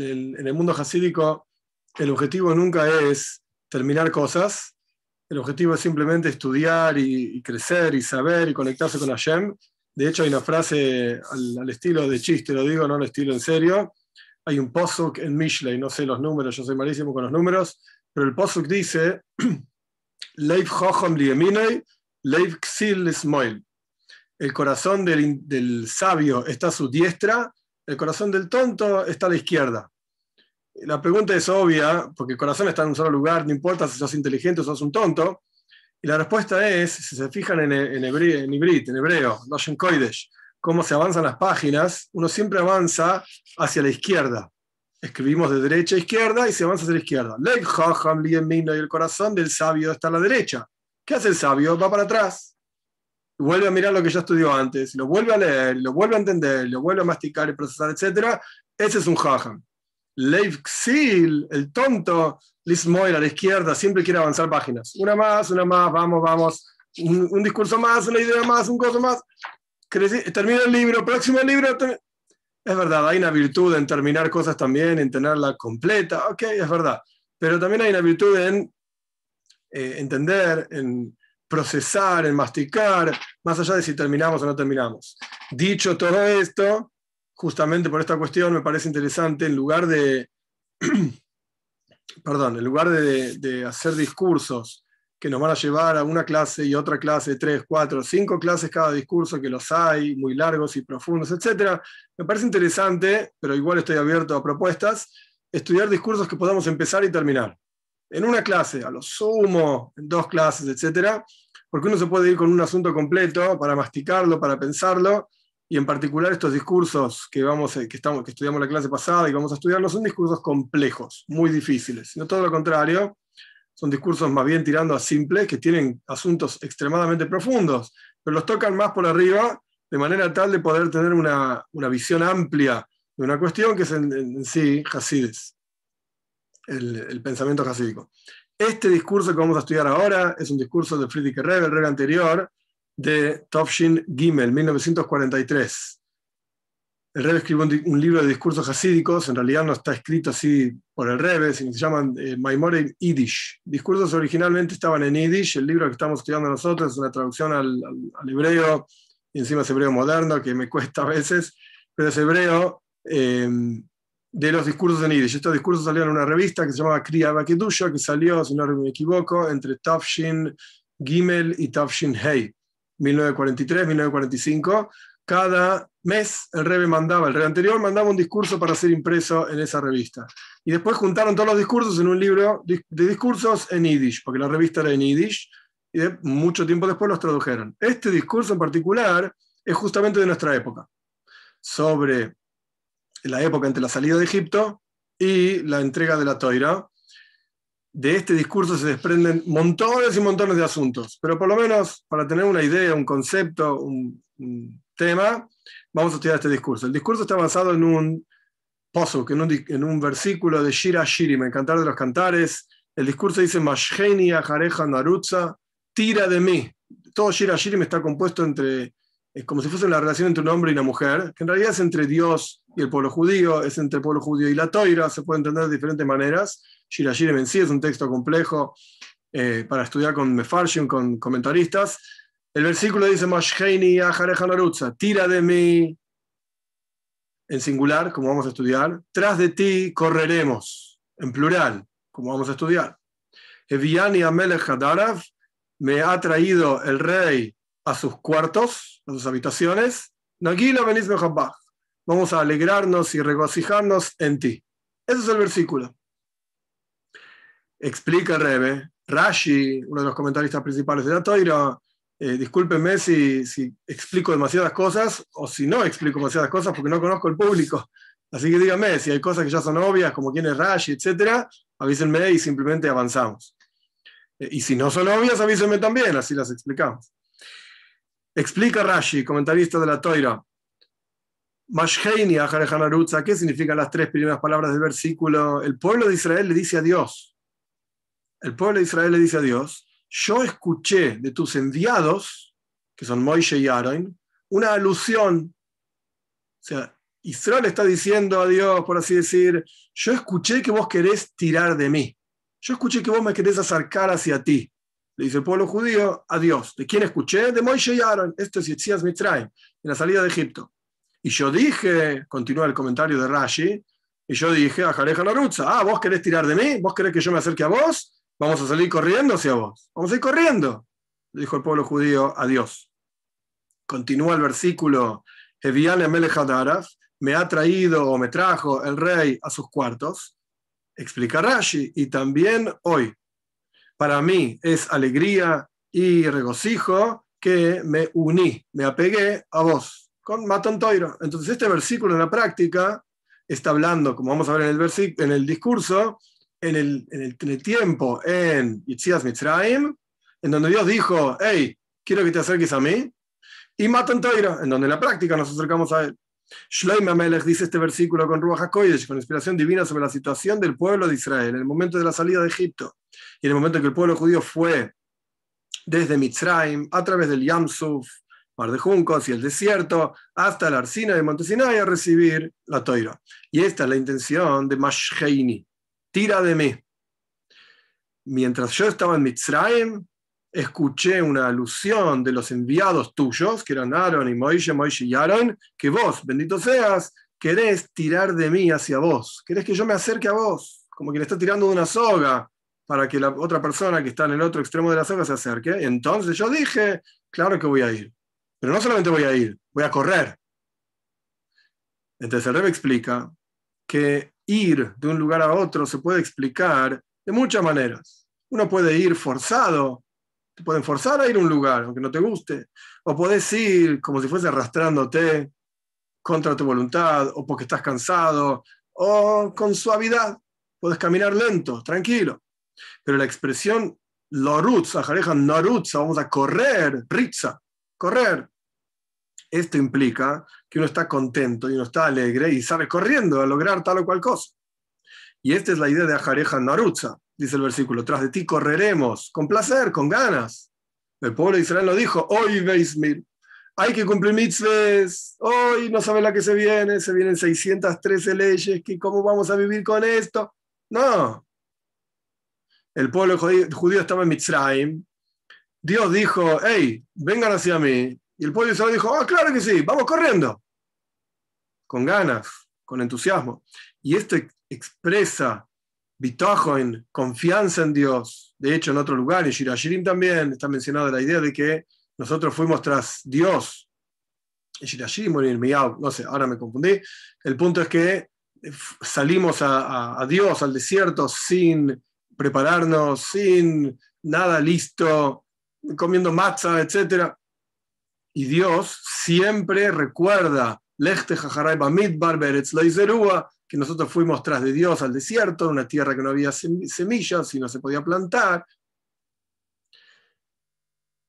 en el mundo hasídico el objetivo nunca es terminar cosas, el objetivo es simplemente estudiar y crecer y saber y conectarse con Hashem. De hecho hay una frase al estilo de chiste, lo digo, no al estilo en serio. Hay un posuk en Mishlei, no sé los números, yo soy malísimo con los números, pero el posuk dice Leiv Chocham Lieminei, Leiv Ksil Lismoil. El corazón del sabio está a su diestra, el corazón del tonto está a la izquierda. La pregunta es obvia, porque el corazón está en un solo lugar, no importa si sos inteligente o sos un tonto. Y la respuesta es, si se fijan en hebreo, Lashon Kodesh, cómo se avanzan las páginas, uno siempre avanza hacia la izquierda. Escribimos de derecha a izquierda y se avanza hacia la izquierda. Lev Chacham Liemino, y el corazón del sabio está a la derecha. ¿Qué hace el sabio? Va para atrás. Vuelve a mirar lo que ya estudió antes, lo vuelve a leer, lo vuelve a entender, lo vuelve a masticar y procesar, etc. Ese es un Chacham. Leiv Ksil, el tonto, Lismoil a la izquierda, siempre quiere avanzar páginas. Una más, vamos. Un discurso más, una idea más, un coso más. Termina el libro, próximo libro. Es verdad, hay una virtud en terminar cosas también, en tenerla completa. Ok, es verdad. Pero también hay una virtud en entender, en procesar, en masticar, más allá de si terminamos o no terminamos. Dicho todo esto, justamente por esta cuestión me parece interesante, en lugar de hacer discursos que nos van a llevar a una clase y otra clase, 3, 4, 5 clases cada discurso, que los hay, muy largos y profundos, etc. Me parece interesante, pero igual estoy abierto a propuestas, estudiar discursos que podamos empezar y terminar. En una clase, a lo sumo, en 2 clases, etc. Porque uno se puede ir con un asunto completo para masticarlo, para pensarlo. Y en particular estos discursos que estudiamos la clase pasada y vamos a estudiar, no son discursos complejos, muy difíciles, sino todo lo contrario, son discursos más bien tirando a simples, que tienen asuntos extremadamente profundos, pero los tocan más por arriba, de manera tal de poder tener una visión amplia de una cuestión que es en sí Hasides, el pensamiento hasídico. Este discurso que vamos a estudiar ahora es un discurso de Friedrich Rebbe, el Rebbe anterior, de Tovshin Gimel, 1943. El Rebbe escribió un libro de discursos hasídicos, en realidad no está escrito así por el Rebbe, sino que se llaman Maimore Yiddish. Discursos originalmente estaban en Yiddish, el libro que estamos estudiando nosotros es una traducción al hebreo, y encima es hebreo moderno, que me cuesta a veces, pero es hebreo de los discursos en Yiddish. Estos discursos salieron en una revista que se llamaba Kriya Bakedusha, que salió, si no me equivoco, entre Tovshin Gimel y Tovshin Hei. 1943-1945, cada mes el Rebbe anterior mandaba un discurso para ser impreso en esa revista. Y después juntaron todos los discursos en un libro de discursos en Yiddish, porque la revista era en Yiddish, y mucho tiempo después los tradujeron. Este discurso en particular es justamente de nuestra época, sobre la época entre la salida de Egipto y la entrega de la Toira. De este discurso se desprenden montones y montones de asuntos, pero por lo menos para tener una idea, un concepto, un tema, vamos a estudiar este discurso. El discurso está basado en un posuk, en un versículo de Shira Shirim, en Cantar de los Cantares. El discurso dice, Mashcheni ajareja narutza, tira de mí. Todo Shira Shirim está compuesto es como si fuese una relación entre un hombre y una mujer, que en realidad es entre Dios y el pueblo judío, es entre el pueblo judío y la Toira, se puede entender de diferentes maneras. Shira Shirim en sí es un texto complejo para estudiar con mefarshim, con comentaristas. El versículo dice, Mashcheni ajareja narutza, tira de mí, en singular, como vamos a estudiar, tras de ti correremos, en plural, como vamos a estudiar. Eviani amelech hadarav, me ha traído el rey a sus cuartos, a sus habitaciones. Nagila benis mechabbach, vamos a alegrarnos y regocijarnos en ti. Ese es el versículo. Explica el Rebbe, Rashi, uno de los comentaristas principales de la Toira, discúlpenme si explico demasiadas cosas o si no explico demasiadas cosas porque no conozco el público. Así que díganme si hay cosas que ya son obvias, como quién es Rashi, etc. Avísenme y simplemente avanzamos. Y si no son obvias, avísenme también, así las explicamos. Explica Rashi, comentarista de la Toira. Mashcheni ajareja narutza, ¿qué significan las 3 primeras palabras del versículo? El pueblo de Israel le dice a Dios. El pueblo de Israel le dice a Dios, yo escuché de tus enviados, que son Moishe y Aaron, una alusión. O sea, Israel está diciendo a Dios, por así decir, yo escuché que vos querés tirar de mí. Yo escuché que vos me querés acercar hacia ti. Le dice el pueblo judío a Dios. ¿De quién escuché? De Moisés y Aarón. Esto es Yetzias Mitzrayim, en la salida de Egipto. Y yo dije, continúa el comentario de Rashi, y yo dije a Jareja Narutza, ¿vos querés tirar de mí? ¿Vos querés que yo me acerque a vos? Vamos a salir corriendo hacia vos. Vamos a ir corriendo, le dijo el pueblo judío a Dios. Continúa el versículo, Eviane Melech Hadaraf, me ha traído o me trajo el rey a sus cuartos. Explica Rashi, y también hoy, para mí es alegría y regocijo que me uní, me apegué a vos, con Matan Toiro. Entonces este versículo en la práctica está hablando, como vamos a ver en el discurso, en el tiempo en Yetzias Mitzrayim, en donde Dios dijo, hey, quiero que te acerques a mí, y Matan Toiro, en donde en la práctica nos acercamos a él. Shlomo Amelech dice este versículo con Ruach HaKodesh, con inspiración divina sobre la situación del pueblo de Israel en el momento de la salida de Egipto y en el momento en que el pueblo judío fue desde Mitzrayim a través del Yam Suf, Mar de Juncos y el desierto hasta la Arsina de Monte Sinai a recibir la Toira. Y esta es la intención de Mashheini, tira de mí. Mientras yo estaba en Mitzrayim, escuché una alusión de los enviados tuyos, que eran Aarón y Moisés y Aarón, que vos, bendito seas, querés tirar de mí hacia vos, querés que yo me acerque a vos, como que le está tirando de una soga para que la otra persona que está en el otro extremo de la soga se acerque. Entonces yo dije, claro que voy a ir, pero no solamente voy a ir, voy a correr. Entonces el Rebbe explica que ir de un lugar a otro se puede explicar de muchas maneras. Uno puede ir forzado, te pueden forzar a ir a un lugar, aunque no te guste, o podés ir como si fuese arrastrándote contra tu voluntad, o porque estás cansado, o con suavidad, puedes caminar lento, tranquilo. Pero la expresión lorutz, ajareja norutz, vamos a correr, ritza, correr, esto implica que uno está contento y uno está alegre y sale corriendo a lograr tal o cual cosa. Y esta es la idea de ajareja norutza. Dice el versículo, tras de ti correremos, con placer, con ganas. El pueblo de Israel lo dijo, hoy veis mir, hay que cumplir mitzvahs, hoy no saben la que se vienen 613 leyes, ¿cómo vamos a vivir con esto? No. El pueblo judío estaba en Mitzrayim, Dios dijo, hey, vengan hacia mí, y el pueblo de Israel dijo, claro que sí, vamos corriendo, con ganas, con entusiasmo. Y esto expresa Bitojon, confianza en Dios. De hecho, en otro lugar, en Shir Hashirim también está mencionada la idea de que nosotros fuimos tras Dios. En Shir Hashirim o en Irmiyahu, no sé, ahora me confundí. El punto es que salimos a Dios, al desierto, sin prepararnos, sin nada listo, comiendo matzah, etc. Y Dios siempre recuerda, Lechte Jajaray Bamidbar Beretz Leizerúa, que nosotros fuimos tras de Dios al desierto, una tierra que no había semillas y no se podía plantar.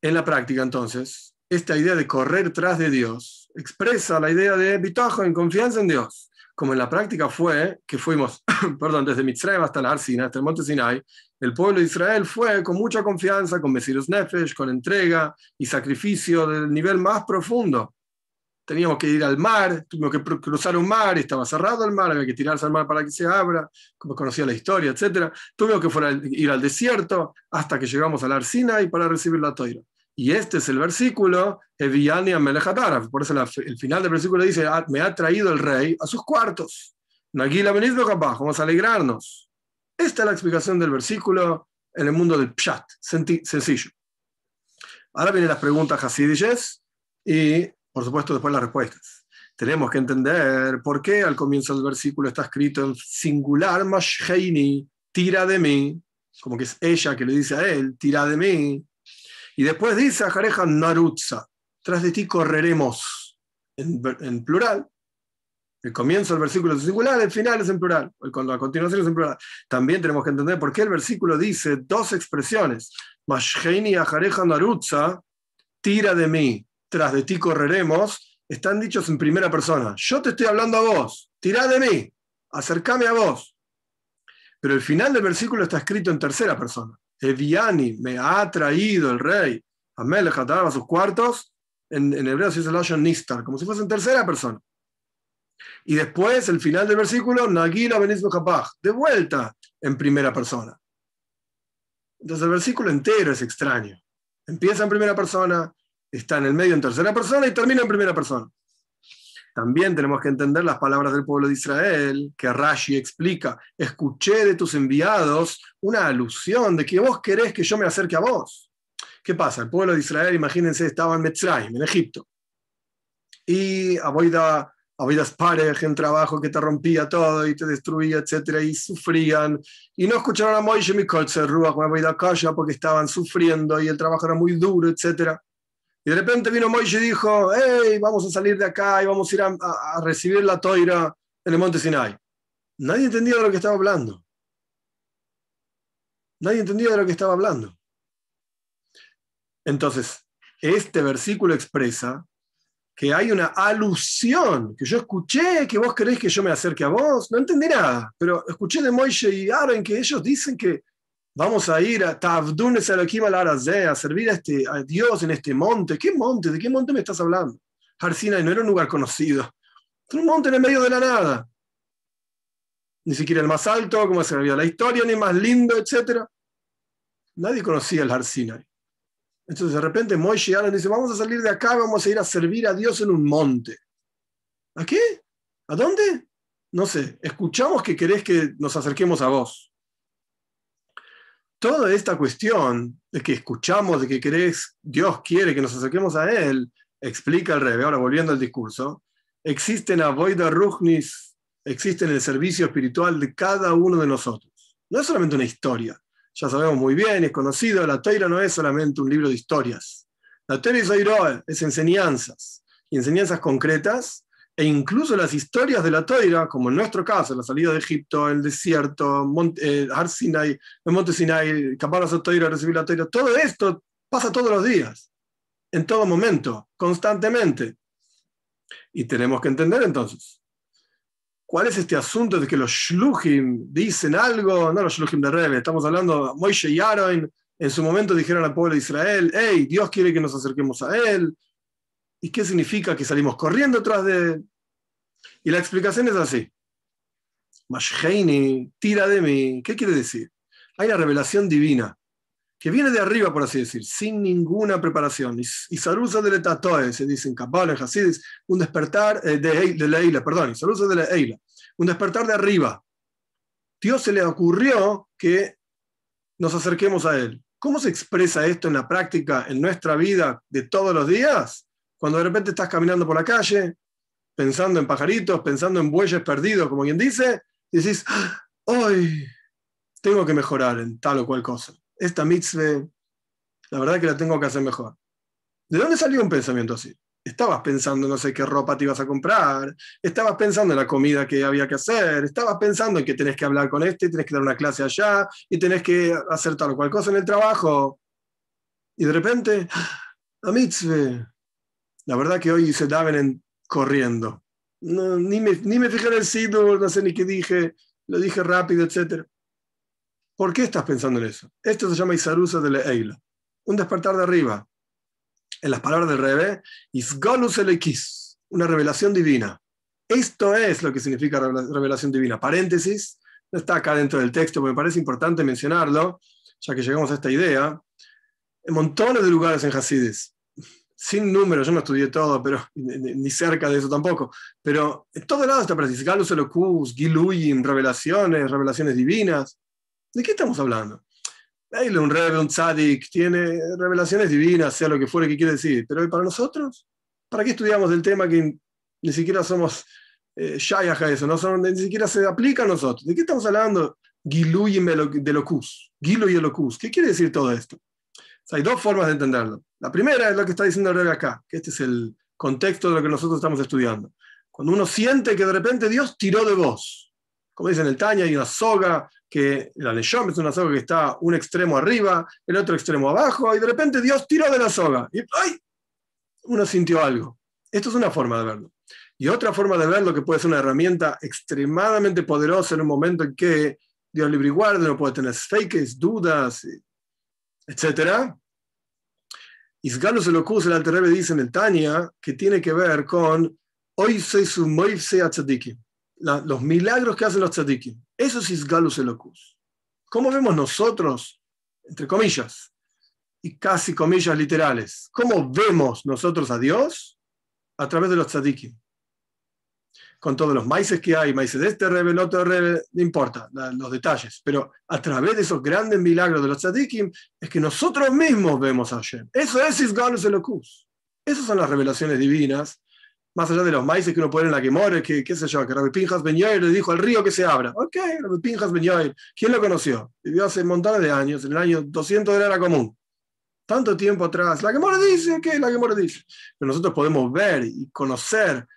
En la práctica, entonces, esta idea de correr tras de Dios expresa la idea de bitajo, en confianza en Dios. Como en la práctica fue que fuimos, perdón, desde Mitzrayim hasta la Arsina, hasta el monte Sinai, el pueblo de Israel fue con mucha confianza, con Mesirus Nefesh, con entrega y sacrificio del nivel más profundo. Teníamos que ir al mar, tuvimos que cruzar un mar, estaba cerrado el mar, había que tirarse al mar para que se abra, como conocía la historia, etc. Tuvimos que ir al desierto hasta que llegamos a la Arsina y para recibir la Toira. Y este es el versículo, Eviani Amelech Hadaraf. Por eso el final del versículo dice, me ha traído el rey a sus cuartos. Nagila Benizlo Kapaj, vamos a alegrarnos. Esta es la explicación del versículo en el mundo del Pshat, sencillo. Ahora vienen las preguntas hasidishes y por supuesto, después las respuestas. Tenemos que entender por qué al comienzo del versículo está escrito en singular, Mashheini, tira de mí, como que es ella que le dice a él, tira de mí. Y después dice a Jareja Narutza, tras de ti correremos, en plural. El comienzo del versículo es en singular, el final es en plural, a continuación es en plural. También tenemos que entender por qué el versículo dice dos expresiones, Mashheini a Jareja Narutza, tira de mí, tras de ti correremos, están dichos en primera persona. Yo te estoy hablando a vos, tirá de mí, acércame a vos. Pero el final del versículo está escrito en tercera persona. Eviani, me ha traído el rey, Amelech Hadaraf a sus cuartos, en hebreo se dice Lashon Nistar, como si fuese en tercera persona. Y después, el final del versículo, Nagila Benismo Kapaj, de vuelta en primera persona. Entonces el versículo entero es extraño. Empieza en primera persona, está en el medio en tercera persona y termina en primera persona. También tenemos que entender las palabras del pueblo de Israel, que Rashi explica: escuché de tus enviados una alusión de que vos querés que yo me acerque a vos. ¿Qué pasa? El pueblo de Israel, imagínense, estaba en Mitzrayim, en Egipto. Y Aboidas Parej, en trabajo que te rompía todo y te destruía, etcétera, y sufrían. Y no escucharon a Moishe Mikol Tzerruach con Aboidas Kasha porque estaban sufriendo y el trabajo era muy duro, etcétera. Y de repente vino Moishe y dijo: hey, vamos a salir de acá y vamos a ir a recibir la toira en el monte Sinai. Nadie entendía de lo que estaba hablando. Nadie entendía de lo que estaba hablando. Entonces, este versículo expresa que hay una alusión, que yo escuché que vos querés que yo me acerque a vos. No entendí nada, pero escuché de Moishe y Aaron que ellos dicen que vamos a ir a Tavdunes Elohim al Arazé, a servir a Dios en este monte. ¿Qué monte? ¿De qué monte me estás hablando? Har Sinai no era un lugar conocido. Era un monte en el medio de la nada. Ni siquiera el más alto, como se había la historia, ni más lindo, etc. Nadie conocía el Har Sinai. Entonces de repente Moishe y Aaron dicen: vamos a salir de acá, vamos a ir a servir a Dios en un monte. ¿A qué? ¿A dónde? No sé. Escuchamos que querés que nos acerquemos a vos. Toda esta cuestión de que escuchamos, de que Dios quiere que nos acerquemos a Él, explica el Rebbe, ahora volviendo al discurso, existe en Avoida Ruchnis, existe en el servicio espiritual de cada uno de nosotros. No es solamente una historia, ya sabemos muy bien, es conocido, la Toira no es solamente un libro de historias. La Toira es enseñanzas, y enseñanzas concretas, e incluso las historias de la Toira, como en nuestro caso, la salida de Egipto, el desierto, Har Sinai, el monte Sinai, capaz de Toira, recibir la Toira, todo esto pasa todos los días, en todo momento, constantemente. Y tenemos que entender entonces, ¿cuál es este asunto de que los shluchim dicen algo? No los shluchim de Rebbe, estamos hablando, Moishe y Aaron en su momento dijeron al pueblo de Israel: hey, Dios quiere que nos acerquemos a Él. ¿Y qué significa? Que salimos corriendo tras de Él. Y la explicación es así: Mashheini, tira de mí. ¿Qué quiere decir? Hay una revelación divina que viene de arriba, por así decir, sin ninguna preparación. Y Sarusa de Letatoe, se dice en Kabbalah, en Hasidis, un despertar de Leila, perdón, Sarusa de Leila, un despertar de arriba. Dios se le ocurrió que nos acerquemos a Él. ¿Cómo se expresa esto en la práctica, en nuestra vida de todos los días? Cuando de repente estás caminando por la calle, pensando en pajaritos, pensando en bueyes perdidos, como quien dice, y decís: hoy tengo que mejorar en tal o cual cosa. Esta mitzvah, la verdad que la tengo que hacer mejor. ¿De dónde salió un pensamiento así? Estabas pensando, no sé qué ropa te ibas a comprar, estabas pensando en la comida que había que hacer, estabas pensando en que tenés que hablar con este, tenés que dar una clase allá, y tenés que hacer tal o cual cosa en el trabajo. Y de repente, la mitzvah, la verdad que hoy se daban corriendo. No, ni me fijé en el sidur, no sé ni qué dije, lo dije rápido, etc. ¿Por qué estás pensando en eso? Esto se llama Isarusa de Leila, un despertar de arriba. En las palabras del Rebbe, Isgalus Elekis, una revelación divina. Esto es lo que significa revelación divina. Paréntesis, no está acá dentro del texto, pero me parece importante mencionarlo, ya que llegamos a esta idea. En montones de lugares en Hasidis, sin número, yo no estudié todo, pero ni cerca de eso tampoco, pero en todo lado está presente Galus Elokus, Giluyim, revelaciones divinas. ¿De qué estamos hablando? Un Rebbe, un Tzadik, tiene revelaciones divinas, sea lo que fuere que quiere decir, pero ¿para nosotros? ¿Para qué estudiamos el tema que ni siquiera somos shayach a eso, ni siquiera se aplica a nosotros? ¿De qué estamos hablando? Giluyim Elokus, Giluy Elokus. ¿Qué quiere decir todo esto? Hay dos formas de entenderlo. La primera es lo que está diciendo el Rebbe acá, que este es el contexto de lo que nosotros estamos estudiando. Cuando uno siente que de repente Dios tiró de vos, como dicen en el Tanya, hay una soga, que la Neshom es una soga que está un extremo arriba, el otro extremo abajo, y de repente Dios tiró de la soga, y ¡ay! Uno sintió algo. Esto es una forma de verlo. Y otra forma de verlo, que puede ser una herramienta extremadamente poderosa en un momento en que Dios libre y guarde, uno puede tener fakes, dudas, etcétera. Isgalus Elokus, el Alter Rebbe dice en el Tanya, que tiene que ver con Hoy soy su moifse a tzadikim. Los milagros que hacen los tzadikim. Eso es Isgalus Elokus. ¿Cómo vemos nosotros, entre comillas, y casi comillas literales, cómo vemos nosotros a Dios? A través de los tzadikim. Con todos los maices que hay, maices de este rebe, el otro rebe, no importa los detalles, pero a través de esos grandes milagros de los tzadikim es que nosotros mismos vemos a Hashem. Eso es Isgalus Elokus. Esas son las revelaciones divinas, más allá de los maices que uno pone en la Gemara, que qué sé yo, que Rabbi Pinchas Ben Yair le dijo al río que se abra. Ok, Rabbi Pinchas Ben Yair, ¿quién lo conoció? Vivió hace montones de años, en el año 200 de la era común. Tanto tiempo atrás. La Gemara dice, ok, la Gemara dice. Pero nosotros podemos ver y conocer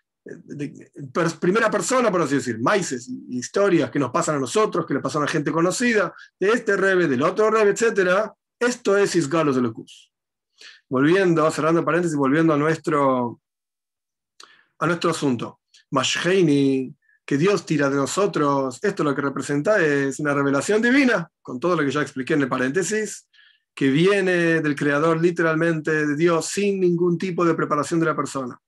primera persona, por así decir, maices, historias que nos pasan a nosotros, que le pasan a gente conocida, de este rebe, del otro rebe, etc. Esto es Isgalus Elokus. Volviendo, cerrando paréntesis, volviendo a nuestro asunto. Mashheini, que Dios tira de nosotros, esto lo que representa es una revelación divina, con todo lo que ya expliqué en el paréntesis, que viene del Creador, literalmente de Dios, sin ningún tipo de preparación de la persona.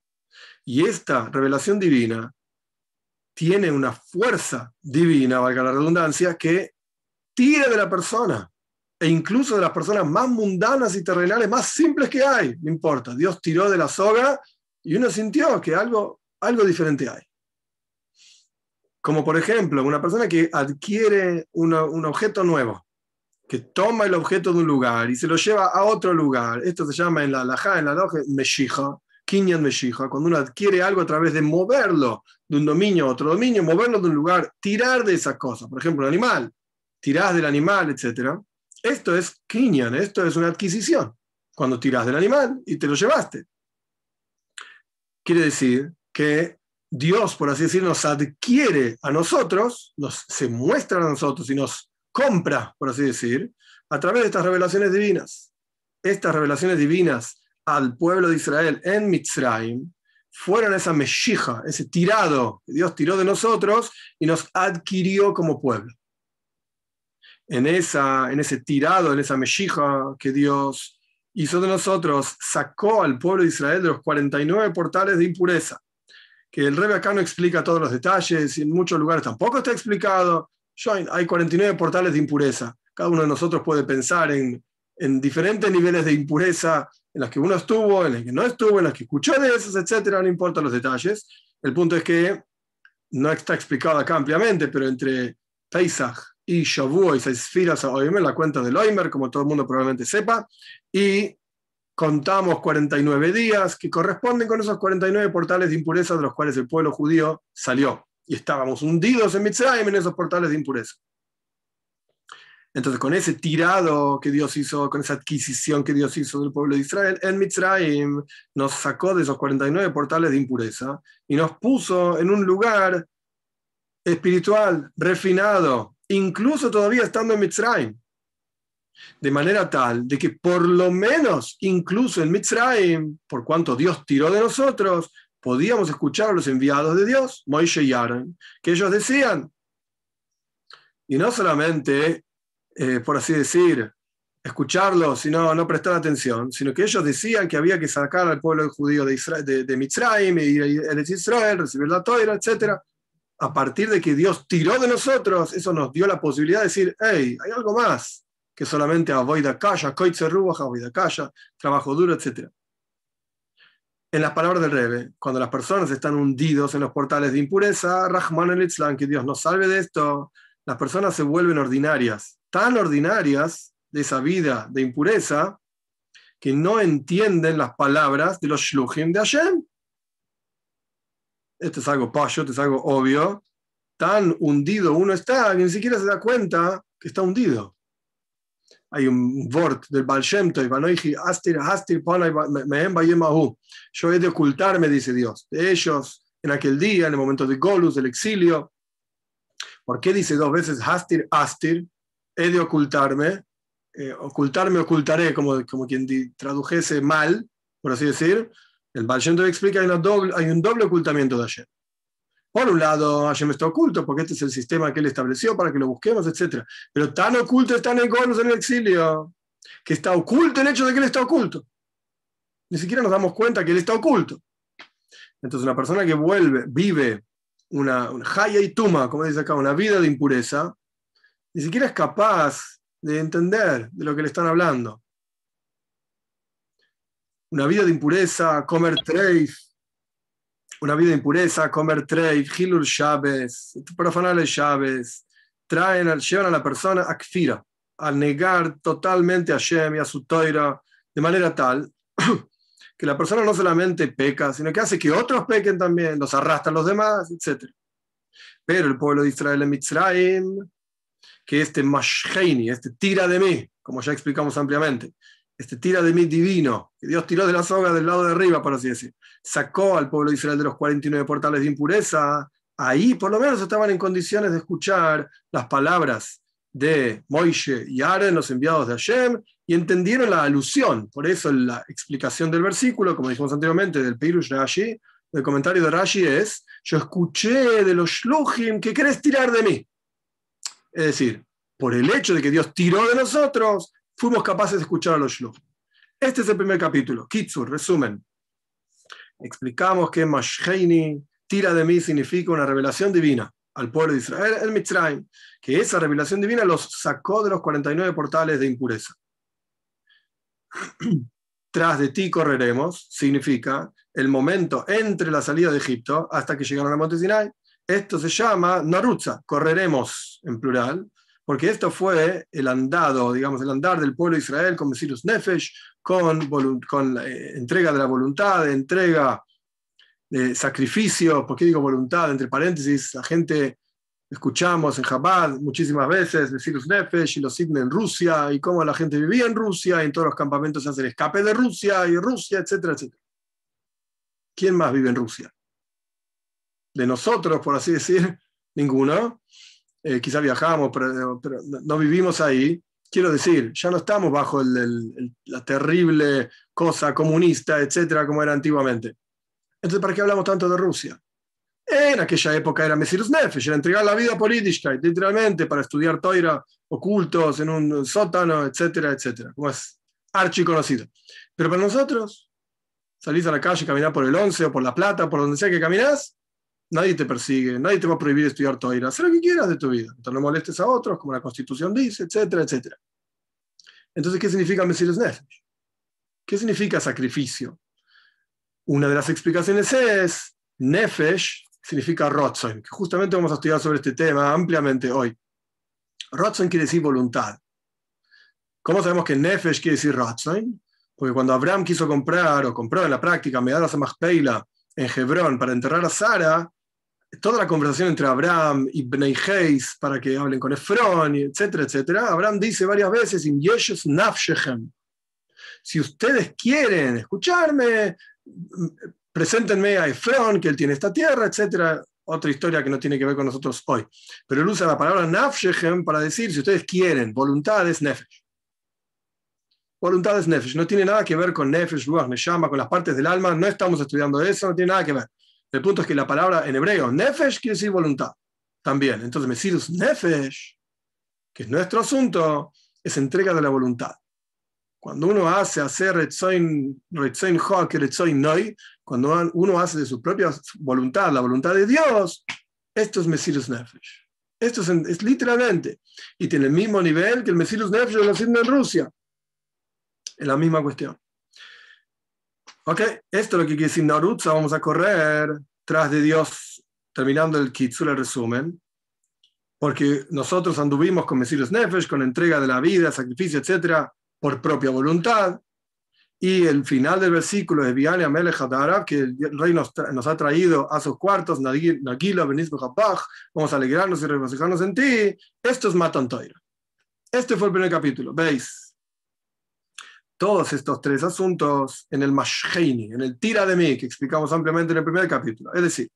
Y esta revelación divina tiene una fuerza divina, valga la redundancia, que tira de la persona, e incluso de las personas más mundanas y terrenales, más simples que hay, no importa. Dios tiró de la soga y uno sintió que algo diferente hay. Como por ejemplo, una persona que adquiere un objeto nuevo, que toma el objeto de un lugar y se lo lleva a otro lugar. Esto se llama en la halajá, en la loja, meshija, kinyan meshija, cuando uno adquiere algo a través de moverlo de un dominio a otro dominio, moverlo de un lugar, tirar de esa cosa. Por ejemplo, un animal, tirás del animal, etc. Esto es kinyan, esto es una adquisición. Cuando tirás del animal y te lo llevaste. Quiere decir que Dios, por así decirlo, nos adquiere a nosotros, se muestra a nosotros y nos compra, por así decir, a través de estas revelaciones divinas. Estas revelaciones divinas al pueblo de Israel en Mitzrayim fueron esa meshija, ese tirado que Dios tiró de nosotros y nos adquirió como pueblo. En ese tirado, en esa meshija que Dios hizo de nosotros, sacó al pueblo de Israel de los 49 portales de impureza, que el Rebbe acá no explica todos los detalles y en muchos lugares tampoco está explicado. Hay 49 portales de impureza. Cada uno de nosotros puede pensar en diferentes niveles de impureza en las que uno estuvo, en las que no estuvo, en las que escuchó de esos, etc. No importa los detalles. El punto es que no está explicado acá ampliamente, pero entre Pesach y Shavuot y seis filas a Oimer, la cuenta del Oimer, como todo el mundo probablemente sepa, y contamos 49 días que corresponden con esos 49 portales de impureza de los cuales el pueblo judío salió. Y estábamos hundidos en Mitzrayim en esos portales de impureza. Entonces, con ese tirado que Dios hizo, con esa adquisición que Dios hizo del pueblo de Israel, en Mitzrayim nos sacó de esos 49 portales de impureza y nos puso en un lugar espiritual, refinado, incluso todavía estando en Mitzrayim. De manera tal de que por lo menos, incluso en Mitzrayim, por cuanto Dios tiró de nosotros, podíamos escuchar a los enviados de Dios, Moishe y Aaron, que ellos decían, y no solamente, por así decir, escucharlos, sino no prestar atención, sino que ellos decían que había que sacar al pueblo judío de Mitzrayim, ir a Israel, recibir la Torah, etc. A partir de que Dios tiró de nosotros, eso nos dio la posibilidad de decir, hey, hay algo más que solamente avoida kaya, koitze ruach, avoida kaya, trabajo duro, etc. En las palabras del Rebbe, cuando las personas están hundidos en los portales de impureza, Rahman el Itzlan, que Dios nos salve de esto, las personas se vuelven ordinarias, tan ordinarias de esa vida de impureza, que no entienden las palabras de los shluchim de Hashem. Esto es algo pashut, es algo obvio. Tan hundido uno está que ni siquiera se da cuenta que está hundido. Hay un vort del Baal Shem Tov, yo he de ocultarme, dice Dios, de ellos en aquel día, en el momento de Golus, del exilio. ¿Por qué dice dos veces Hastir, Astir? He de ocultarme, ocultarme, ocultaré, como quien tradujese mal, por así decir. El Baal Shem Tov explica que hay un doble ocultamiento de Hashem. Por un lado, Hashem está oculto, porque este es el sistema que él estableció para que lo busquemos, etc. Pero tan oculto está en el Golus, en el exilio, que está oculto el hecho de que él está oculto. Ni siquiera nos damos cuenta que él está oculto. Entonces una persona que vive una Haya y Tuma, como dice acá, una vida de impureza, ni siquiera es capaz de entender de lo que le están hablando. Una vida de impureza, comer treif, Hilul Shabbos, profanar el Shabbos, llevan a la persona a Kfira, a negar totalmente a Hashem y a su Toira, de manera tal que la persona no solamente peca, sino que hace que otros pequen también, los arrastra a los demás, etc. Pero el pueblo de Israel en Mitzrayim, que este Mashheini, este tira de mí, como ya explicamos ampliamente, este tira de mí divino, que Dios tiró de la soga del lado de arriba, por así decir, sacó al pueblo de Israel de los 49 portales de impureza, ahí por lo menos estaban en condiciones de escuchar las palabras de Moishe y Aaron, los enviados de Hashem, y entendieron la alusión. Por eso la explicación del versículo, como dijimos anteriormente, del Pirush Rashi, el comentario de Rashi es: yo escuché de los shluchim que querés tirar de mí. Es decir, por el hecho de que Dios tiró de nosotros, fuimos capaces de escuchar a los shluchim. Este es el primer capítulo. Kitzur, resumen. Explicamos que Mashheini, tira de mí, significa una revelación divina al pueblo de Israel, el Mitzrayim, que esa revelación divina los sacó de los 49 portales de impureza. Tras de ti correremos, significa el momento entre la salida de Egipto hasta que llegaron al monte Sinai. Esto se llama Narutza, correremos en plural, porque esto fue el andado, digamos, el andar del pueblo de Israel con Mesirus Nefesh, con entrega de la voluntad, entrega de sacrificio. ¿Por qué digo voluntad? Entre paréntesis, la gente escuchamos en Chabad muchísimas veces Mesirus Nefesh y los signos en Rusia, y cómo la gente vivía en Rusia, y en todos los campamentos se hace el escape de Rusia, y Rusia, etcétera, etcétera. ¿Quién más vive en Rusia? De nosotros, por así decir, ninguno. Quizá viajamos, pero no vivimos ahí. Quiero decir, ya no estamos bajo la terrible cosa comunista, etcétera, como era antiguamente. Entonces, ¿para qué hablamos tanto de Rusia? En aquella época era Mesirus Nefesh, era entregar la vida política, literalmente, para estudiar Toira, ocultos en un sótano, etcétera, etcétera, como es archiconocido. Pero para nosotros, salís a la calle, caminar por el 11 o por La Plata, por donde sea que caminás, nadie te persigue, nadie te va a prohibir estudiar Toira. Haz lo que quieras de tu vida. Entonces no molestes a otros, como la Constitución dice, etcétera, etcétera. Entonces, ¿qué significa Mesirus Nefesh? ¿Qué significa sacrificio? Una de las explicaciones es Nefesh significa Rotzon, que justamente vamos a estudiar sobre este tema ampliamente hoy. Rotzon quiere decir voluntad. ¿Cómo sabemos que Nefesh quiere decir Rotzon? Porque cuando Abraham quiso comprar, o compró en la práctica, Medaras Machpeila en Hebrón para enterrar a Sara, toda la conversación entre Abraham y Bnei Heis para que hablen con Efrón, etcétera, etcétera, Abraham dice varias veces: In yeshes nafshechem. Si ustedes quieren escucharme, preséntenme a Efrón, que él tiene esta tierra, etcétera. Otra historia que no tiene que ver con nosotros hoy. Pero él usa la palabra nafshechem para decir: si ustedes quieren, voluntad es nefesh. Voluntad es nefesh. No tiene nada que ver con nefesh, ruach, neshama, con las partes del alma. No estamos estudiando eso, no tiene nada que ver. El punto es que la palabra en hebreo, nefesh, quiere decir voluntad. También. Entonces, Mesirus Nefesh, que es nuestro asunto, es entrega de la voluntad. Cuando uno hace Retzoin Hok, Retzoin Noi, cuando uno hace de su propia voluntad la voluntad de Dios, esto es Mesirus Nefesh. Esto es literalmente. Y tiene el mismo nivel que el Mesirus Nefesh de los signos en Rusia. Es la misma cuestión. Ok, esto es lo que quiere decir Narutza. Vamos a correr tras de Dios, terminando el Kitzur, el resumen. Porque nosotros anduvimos con Mesirus Nefesh, con entrega de la vida, sacrificio, etcétera, por propia voluntad, y el final del versículo de Viane Amelech Hadarav, que el rey nos ha traído a sus cuartos, Nagila, Benis Bejapach, vamos a alegrarnos y regocijarnos en ti. Esto es Matan Torah. Este fue el primer capítulo. ¿Veis? Todos estos tres asuntos en el Mashheini, en el tira de mí, que explicamos ampliamente en el primer capítulo. Es decir,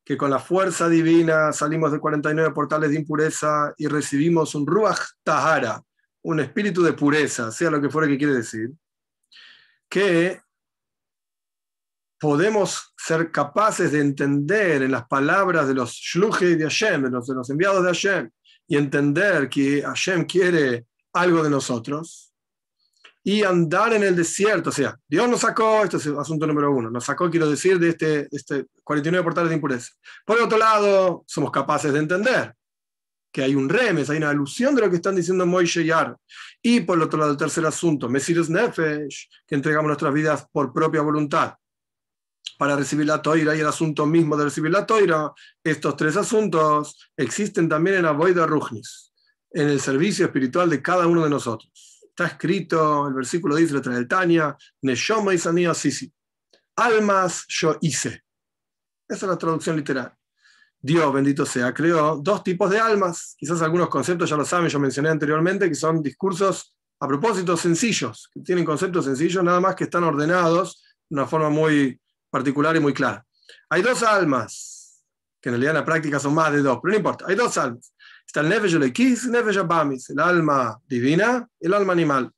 que con la fuerza divina salimos de 49 portales de impureza y recibimos un Ruach Tahara, un espíritu de pureza, sea lo que fuera que quiere decir, que podemos ser capaces de entender en las palabras de los shluchim de Hashem, de los enviados de Hashem, y entender que Hashem quiere algo de nosotros. y andar en el desierto. O sea, Dios nos sacó, esto es el asunto número uno, nos sacó, quiero decir, de este 49 portales de impureza. Por otro lado, somos capaces de entender que hay un remes, hay una alusión de lo que están diciendo Moishe y Aarón. Y por el otro lado, el tercer asunto, Mesirus Nefesh, que entregamos nuestras vidas por propia voluntad para recibir la toira, y el asunto mismo de recibir la toira. Estos tres asuntos existen también en Avoida Ruchnis, en el servicio espiritual de cada uno de nosotros. Está escrito, el versículo dice, letra del Tania, Neshoma Isania Sisi, almas yo hice. Esa es la traducción literal. Dios, bendito sea, creó dos tipos de almas. Quizás algunos conceptos ya lo saben, yo mencioné anteriormente, que son discursos a propósito sencillos, que tienen conceptos sencillos, nada más que están ordenados de una forma muy particular y muy clara. Hay dos almas, que en realidad en la práctica son más de dos, pero no importa, hay dos almas. Está el Nefesh Elekis y Nefesh Abamis, el alma divina y el alma animal.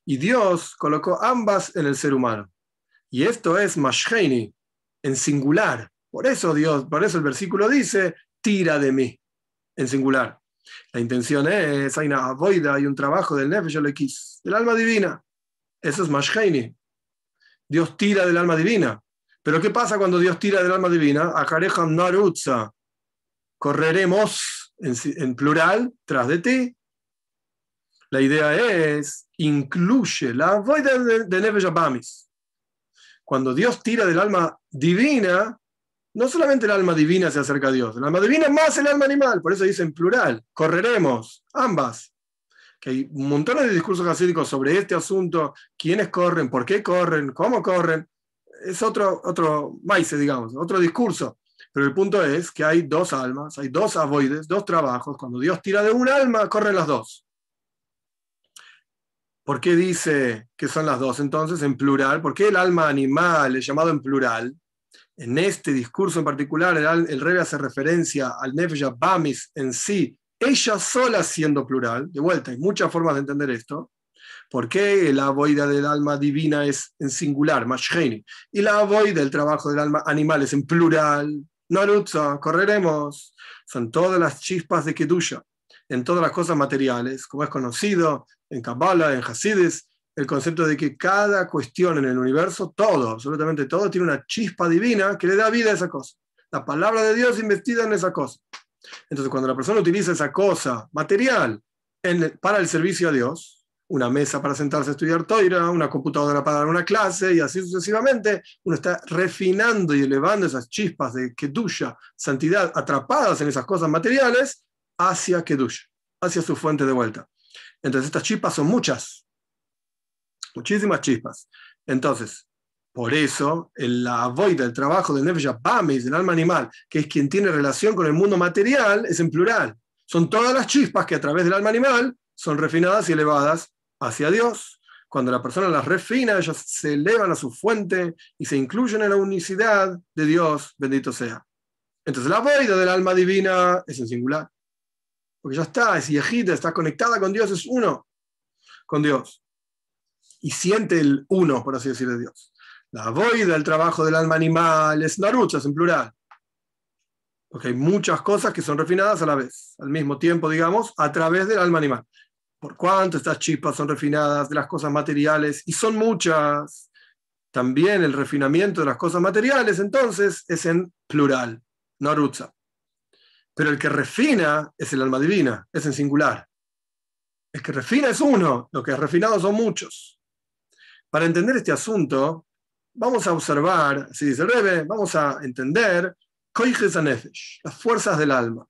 Y Dios colocó ambas en el ser humano. Y esto es Mashheini, en singular. Por eso el versículo dice, tira de mí, en singular. La intención es, hay una avoida, hay un trabajo del Nefesh Elekis, del alma divina. Eso es Mashheini. Dios tira del alma divina. Pero ¿qué pasa cuando Dios tira del alma divina? Akarejam narutza. Correremos, en plural, tras de ti. La idea es, incluye la avoida de Nefesh Abamis. Cuando Dios tira del alma divina, no solamente el alma divina se acerca a Dios, el alma divina más el alma animal, por eso dice en plural, correremos, ambas. Que hay montones de discursos hasídicos sobre este asunto, quiénes corren, por qué corren, cómo corren, es otro maíz, digamos, otro discurso. Pero el punto es que hay dos almas, hay dos avoides, dos trabajos. Cuando Dios tira de un alma, corren las dos. ¿Por qué dice que son las dos entonces en plural? ¿Por qué el alma animal es llamado en plural? En este discurso en particular, el Rebbe hace referencia al Nefesh Abamis en sí, ella sola siendo plural. De vuelta, hay muchas formas de entender esto. ¿Por qué la avoida del alma divina es en singular, Mashheini? Y la avoida del trabajo del alma animal es en plural, Narutza, correremos. Son todas las chispas de Kedusha, en todas las cosas materiales, como es conocido en Kabbalah, en Hasidis, el concepto de que cada cuestión en el universo, todo, absolutamente todo, tiene una chispa divina que le da vida a esa cosa. La palabra de Dios investida en esa cosa. Entonces, cuando la persona utiliza esa cosa material para el servicio a Dios, una mesa para sentarse a estudiar Toira, una computadora para dar una clase y así sucesivamente, uno está refinando y elevando esas chispas de Kedusha, santidad, atrapadas en esas cosas materiales, hacia Kedusha, hacia su fuente de vuelta. Entonces, estas chispas son muchas, muchísimas chispas. Entonces, por eso, la avoida, el trabajo del Nefesh Abamis, del alma animal, que es quien tiene relación con el mundo material, es en plural. Son todas las chispas que a través del alma animal son refinadas y elevadas hacia Dios. Cuando la persona las refina, ellas se elevan a su fuente y se incluyen en la unicidad de Dios, bendito sea. Entonces, la avoida del alma divina es en singular. Porque ya está, es yejida, está conectada con Dios, es uno con Dios. Y siente el uno, por así decir, de Dios. La avoida, el trabajo del alma animal, es naruchas en plural. Porque hay muchas cosas que son refinadas a la vez, al mismo tiempo, digamos, a través del alma animal. Por cuanto estas chispas son refinadas de las cosas materiales, y son muchas, también el refinamiento de las cosas materiales, entonces, es en plural, narutza. Pero el que refina es el alma divina, es en singular. El que refina es uno, lo que es refinado son muchos. Para entender este asunto, vamos a observar, así dice el Rebbe, vamos a entender Koiches HaNefesh, las fuerzas del alma.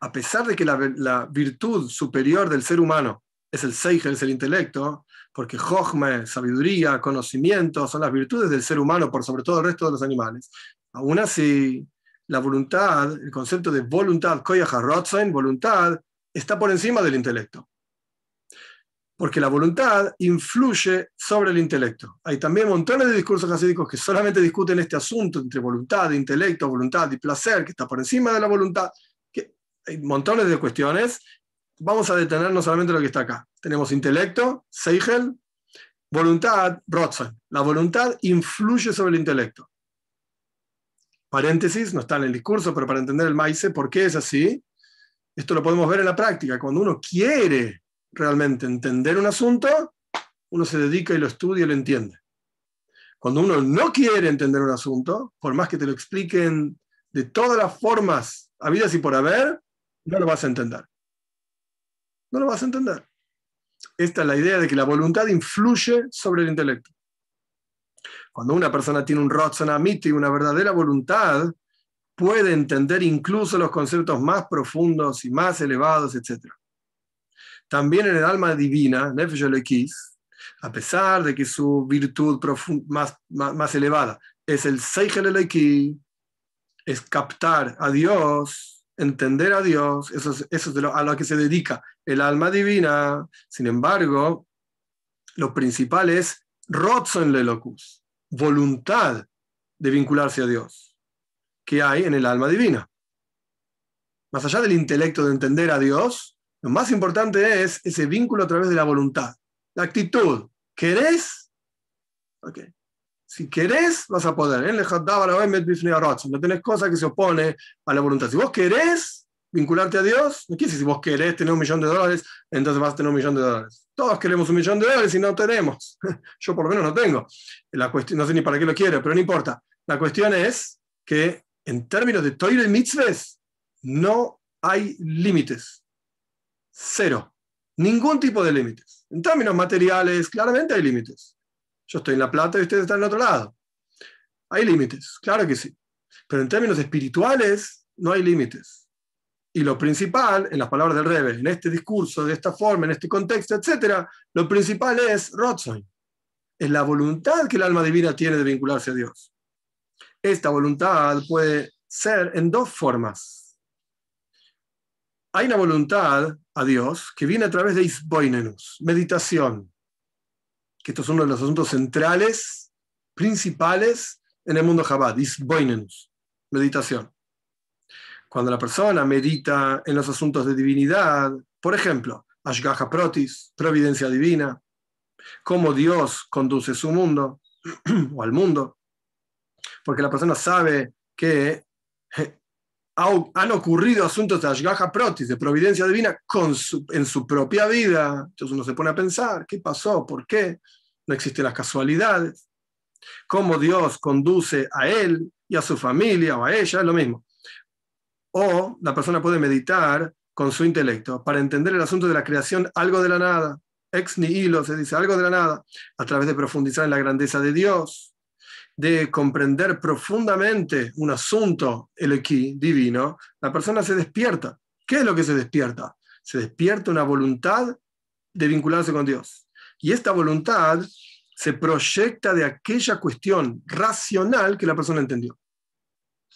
A pesar de que la virtud superior del ser humano es el Seichel, es el intelecto, porque Jochme, sabiduría, conocimiento, son las virtudes del ser humano por sobre todo el resto de los animales. Aún así, la voluntad, el concepto de voluntad, Koyach HaRotzain, voluntad, está por encima del intelecto. Porque la voluntad influye sobre el intelecto. Hay también montones de discursos hasídicos que solamente discuten este asunto entre voluntad, intelecto, voluntad y placer, que está por encima de la voluntad. Hay montones de cuestiones. Vamos a detenernos solamente en lo que está acá. Tenemos intelecto, Seichel, voluntad, Rotzen. La voluntad influye sobre el intelecto. Paréntesis, no está en el discurso, pero para entender el maíz, ¿por qué es así? Esto lo podemos ver en la práctica. Cuando uno quiere realmente entender un asunto, uno se dedica y lo estudia y lo entiende. Cuando uno no quiere entender un asunto, por más que te lo expliquen de todas las formas habidas y por haber, no lo vas a entender. No lo vas a entender. Esta es la idea de que la voluntad influye sobre el intelecto. Cuando una persona tiene un Ratzon Amiti, una verdadera voluntad, puede entender incluso los conceptos más profundos y más elevados, etc. También en el alma divina, Nefesh Elokis, a pesar de que su virtud más elevada es el Seichel Eloki, es captar a Dios, entender a Dios, eso es a lo que se dedica el alma divina. Sin embargo, lo principal es Rotzon Lelocus, voluntad de vincularse a Dios, que hay en el alma divina. Más allá del intelecto de entender a Dios, lo más importante es ese vínculo a través de la voluntad, la actitud. ¿Querés? Ok. Si querés, vas a poder. No tenés cosa que se opone a la voluntad. Si vos querés vincularte a Dios, no quiere decir si vos querés tener $1.000.000, entonces vas a tener $1.000.000. Todos queremos $1.000.000 y no tenemos. Yo por lo menos no tengo. La cuestión, no sé ni para qué lo quiero, pero no importa. La cuestión es que en términos de Torah y mitzvahs no hay límites. Cero. Ningún tipo de límites. En términos materiales, claramente hay límites. Yo estoy en La Plata y ustedes están en otro lado. Hay límites, claro que sí. Pero en términos espirituales, no hay límites. Y lo principal, en las palabras del Rebbe, en este discurso, de esta forma, en este contexto, etc., lo principal es Rotzon. Es la voluntad que el alma divina tiene de vincularse a Dios. Esta voluntad puede ser en dos formas. Hay una voluntad a Dios que viene a través de Isboinenus, meditación, que esto es uno de los asuntos centrales, principales en el mundo Chabad, Isboinenus, meditación. Cuando la persona medita en los asuntos de divinidad, por ejemplo, Ashgaha Protis, providencia divina, cómo Dios conduce su mundo o al mundo, porque la persona sabe que han ocurrido asuntos de Ashgaha Protis, de providencia divina, en su propia vida. Entonces uno se pone a pensar, ¿qué pasó? ¿Por qué? No existen las casualidades. Cómo Dios conduce a él y a su familia o a ella, es lo mismo. O la persona puede meditar con su intelecto para entender el asunto de la creación, algo de la nada. Ex nihilo, se dice, algo de la nada, a través de profundizar en la grandeza de Dios, de comprender profundamente un asunto eloquí, divino, la persona se despierta. ¿Qué es lo que se despierta? Se despierta una voluntad de vincularse con Dios. Y esta voluntad se proyecta de aquella cuestión racional que la persona entendió.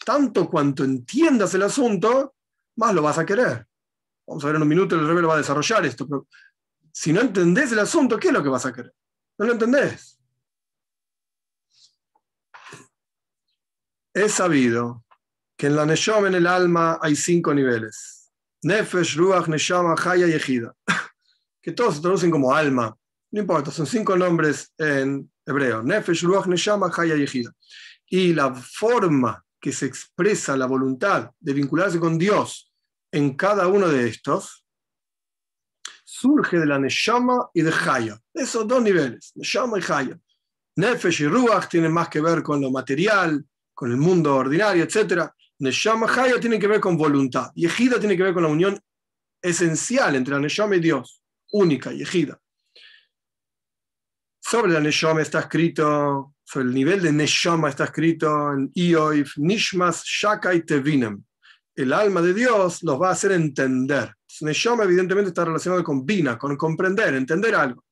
Tanto cuanto entiendas el asunto, más lo vas a querer. Vamos a ver en un minuto, el Rebbe lo va a desarrollar esto, pero si no entendés el asunto, ¿qué es lo que vas a querer? No lo entendés. Es sabido que en la Neshama, en el alma, hay 5 niveles. Nefesh, Ruach, Neshama, Haya y Ejida. Que todos se traducen como alma. No importa, son 5 nombres en hebreo. Nefesh, Ruach, Neshama, Haya y Ejida. Y la forma que se expresa la voluntad de vincularse con Dios en cada uno de estos surge de la Neshama y de Haya. Esos 2 niveles, Neshama y Haya. Nefesh y Ruach tienen más que ver con lo material, con el mundo ordinario, etc. Neshama Haya tiene que ver con voluntad. Y Ejida tiene que ver con la unión esencial entre la Neshama y Dios, única y Ejida. Sobre la Neshama está escrito, sobre el nivel de Neshama está escrito en Ioif, Nishmas, Shakai Tevinem. El alma de Dios los va a hacer entender. Neshama evidentemente está relacionado con Bina, con comprender, entender algo.